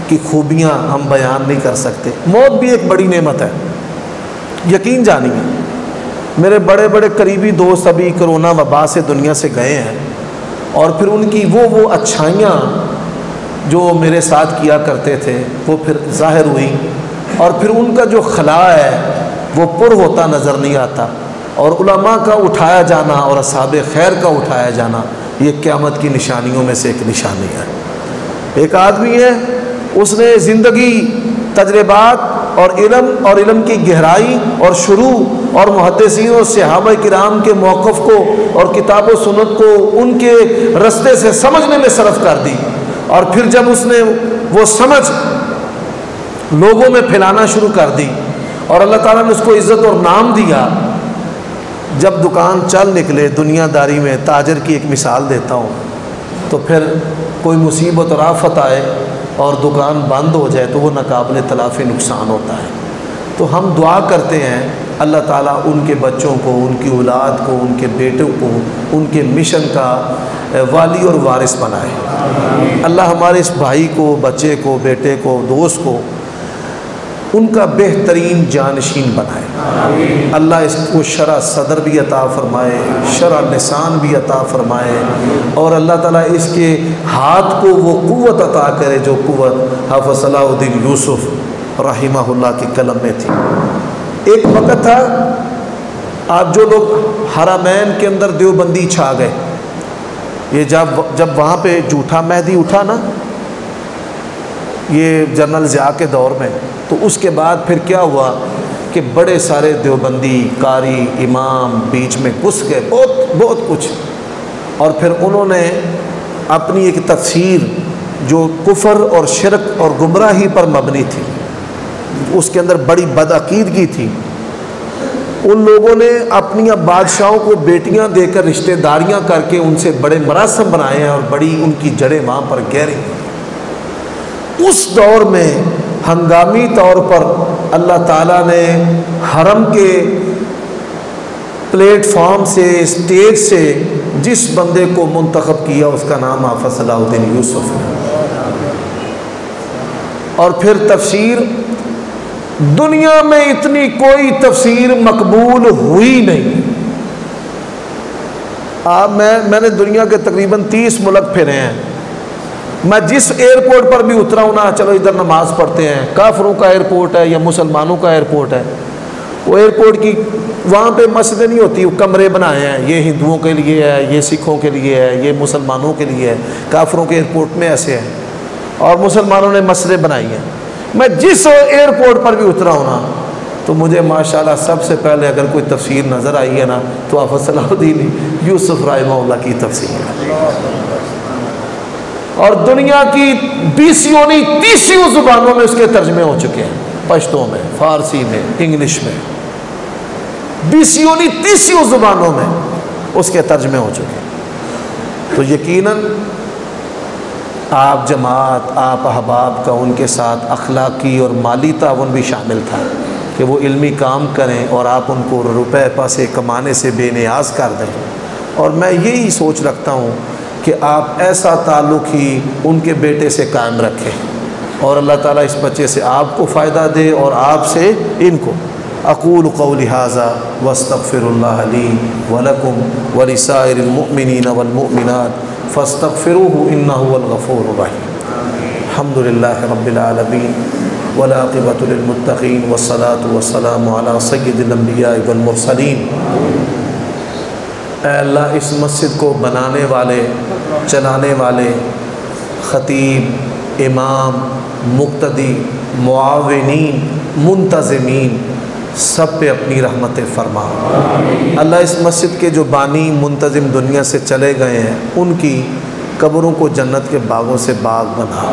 کی خوبیاں ہم بیان نہیں کر سکتے۔ موت بھی ایک بڑی نعمت ہے، یقین جانیے۔ میرے بڑے بڑے قریبی دوست ابھی کرونا وبا سے دنیا سے گئے ہیں، اور پھر ان کی وہ اچھائیاں جو میرے ساتھ کیا کرتے تھے وہ پھر ظاہر ہوئی، اور پھر ان کا جو خلا ہے وہ پر ہوتا نظر نہیں آتا، اور علماء کا اٹھایا جانا اور اصحاب خیر کا اٹھایا جانا یہ قیامت کی نشانیوں میں سے ایک نشانی ہے۔ ایک آدمی ہے، اس نے زندگی، تجربات اور علم کی گہرائی اور شروع اور محدثین اور صحابہ کرام کے موقف کو اور کتاب و سنت کو ان کے رستے سے سمجھنے میں صرف کر دی، اور پھر جب اس نے وہ سمجھ لوگوں میں پھیلانا شروع کر دی، اور اللہ تعالیٰ نے اس کو عزت اور نام دیا، جب دکان چل نکلے دنیا داری میں، تاجر کی ایک مثال دیتا ہوں، تو پھر کوئی مصیبت اور آفت آئے اور دکان بند ہو جائے تو وہ ناقابل تلافی نقصان ہوتا ہے۔ تو ہم دعا کرتے ہیں اللہ تعالیٰ ان کے بچوں کو، ان کی اولاد کو، ان کے بیٹوں کو ان کے مشن کا والی اور وارث بنائے۔ اللہ ہمارے اس بھائی کو، بچے کو، بیٹے کو، دوست کو ان کا بہترین جانشین بنائے۔ اللہ اس کو شرح صدر بھی عطا فرمائے، شرح لسان بھی عطا فرمائے، اور اللہ تعالیٰ اس کے ہاتھ کو وہ قوت عطا کرے جو قوت حافظ صلاح الدین یوسف رحمہ اللہ کی قلم میں تھی۔ ایک وقت تھا، آپ جو لوگ حرمین کے اندر دیوبندی چھا گئے، یہ جب وہاں پہ جھوٹا مہدی اٹھا نا، یہ جنرل ضیاء کے دور میں، تو اس کے بعد پھر کیا ہوا کہ بڑے سارے دیوبندی قاری امام بیچ میں گھس گئے، بہت کچھ، اور پھر انہوں نے اپنی ایک تفسیر جو کفر اور شرک اور گمراہی پر مبنی تھی، اس کے اندر بڑی بدعقیدگی تھی، ان لوگوں نے اپنی بادشاہوں کو بیٹیاں دے کر رشتہ داریاں کر کے ان سے بڑے مراسم بنائے ہیں، اور بڑی ان کی جڑیں وہاں پر گہری ہیں۔ اس دور میں ہنگامی طور پر اللہ تعالیٰ نے حرم کے پلیٹ فارم سے، اسٹیج سے جس بندے کو منتخب کیا اس کا نام حافظ صلاح الدین یوسف ہے۔ اور پھر تفسیر، دنیا میں اتنی کوئی تفسیر مقبول ہوئی نہیں۔ میں نے دنیا کے تقریباً 30 ملک پھرے ہیں، میں جس ایئرپورٹ پر بھی اترا ہوں نا، چلو ادھر نماز پڑھتے ہیں، کافروں کا ایئرپورٹ ہے یا مسلمانوں کا ایئرپورٹ ہے، وہ ایئرپورٹ کی وہاں پہ مسجدیں نہیں ہوتی، وہ کمرے بنائے ہیں، یہ ہندوؤں کے لیے ہے، یہ سکھوں کے لیے ہے، یہ مسلمانوں کے لیے ہے۔ کافروں کے ایئرپورٹ میں ایسے ہیں، اور مسلمانوں نے مسجدیں بنائی ہیں۔ میں جس ایئرپورٹ پر بھی اترا ہوں نا، تو مجھے ماشاءاللہ سب سے پہلے اگر کوئی تفسیر نظر آئی ہے نا تو حافظ صلاح الدین یوسف رحمہ اللہ کی تفسیر ہے، اور دنیا کی 20 نہیں 30 زبانوں میں اس کے ترجمے ہو چکے ہیں، پشتو میں، فارسی میں، انگلش میں، 20 نہیں 30 زبانوں میں اس کے ترجمے ہو چکے ہیں۔ تو یقیناً آپ جماعت، آپ احباب کا ان کے ساتھ اخلاقی اور مالی تعاون بھی شامل تھا کہ وہ علمی کام کریں اور آپ ان کو روپے پیسے کمانے سے بے نیاز کر دیں۔ اور میں یہی سوچ رکھتا ہوں کہ آپ ایسا تعلق ہی ان کے بیٹے سے قائم رکھیں، اور اللہ تعالیٰ اس بچے سے آپ کو فائدہ دے اور آپ سے ان کو۔ اقول قولی ھذا واستغفر اللہ لی ولکم ولسائر المؤمنین والمؤمنات فاستغفروہ انہ هو الغفور الرحیم۔ الحمد للہ رب العالمین والعاقبۃ للمتقین والصلاۃ والسلام علی سید الانبیاء والمرسلین۔ اے اللہ، اس مسجد کو بنانے والے، چلانے والے، خطیب، امام، مقتدی، معاونین، منتظمین، سب پہ اپنی رحمت فرما۔ اللہ، اس مسجد کے جو بانی منتظم دنیا سے چلے گئے ہیں ان کی قبروں کو جنت کے باغوں سے باغ بنا۔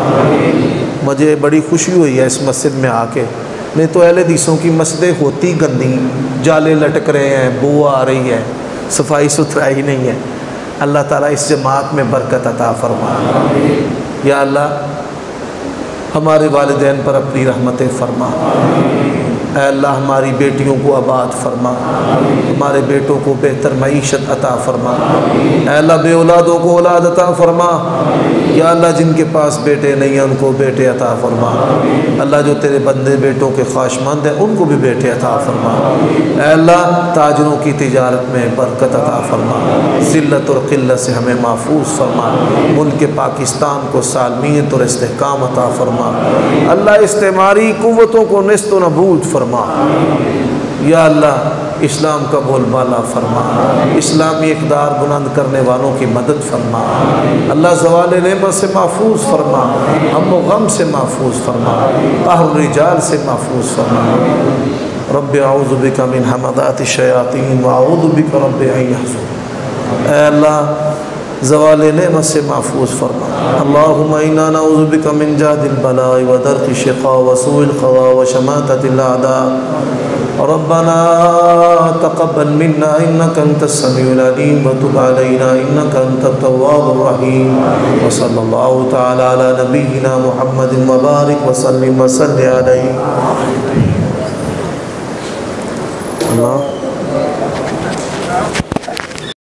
مجھے بڑی خوشی ہوئی ہے اس مسجد میں آ کے، نہیں تو اہل حدیثوں کی مسجدیں ہوتی گندی، جالے لٹک رہے ہیں، بو آ رہی ہے، صفائی ستھرائی نہیں ہے۔ اللہ تعالیٰ اس جماعت میں برکت عطا فرما۔ یا اللہ، ہمارے والدین پر اپنی رحمت فرما۔ اے اللہ، ہماری بیٹیوں کو آباد فرما، ہمارے بیٹوں کو بہتر معیشت عطا فرما۔ اے اللہ، بے اولادوں کو اولاد عطا فرما۔ یا اللہ، جن کے پاس بیٹے نہیں ہیں ان کو بیٹے عطا فرما۔ اللہ، جو تیرے بندے بیٹوں کے خواہشمند ہیں ان کو بھی بیٹے عطا فرما۔ اے اللہ، تاجروں کی تجارت میں برکت عطا فرما، ذلت اور قلت سے ہمیں محفوظ فرما۔ ملک پاکستان کو سالمیت اور استحکام عطا فرما۔ اللہ، استعماری قوتوں کو نیست و نابود فرما۔ یا اللہ، اسلام کا بول بالا فرما، اسلامی اقدار بلند کرنے والوں کی مدد فرما۔ اللہ، زوال نعمت سے محفوظ فرما، غم و غم سے محفوظ فرما، قہر الرجال سے محفوظ فرما۔ رب اعوذ بک من ہمزات الشیاطین واعوذ بک رب ان یحضرون۔ اے اللہ، زوال نعمت سے محفوظ فرما۔ اللہم انا نعوذ بک من جہد البلاء ودرک الشقاء وسوء القضاء وشماتة الاعداء۔ ربنا تقبل منا انك انت السميع العليم وتب علينا انك انت التواب الرحيم، وصلى الله تعالى على نبينا محمد وبارك وسلم وصل عليه۔ اللہ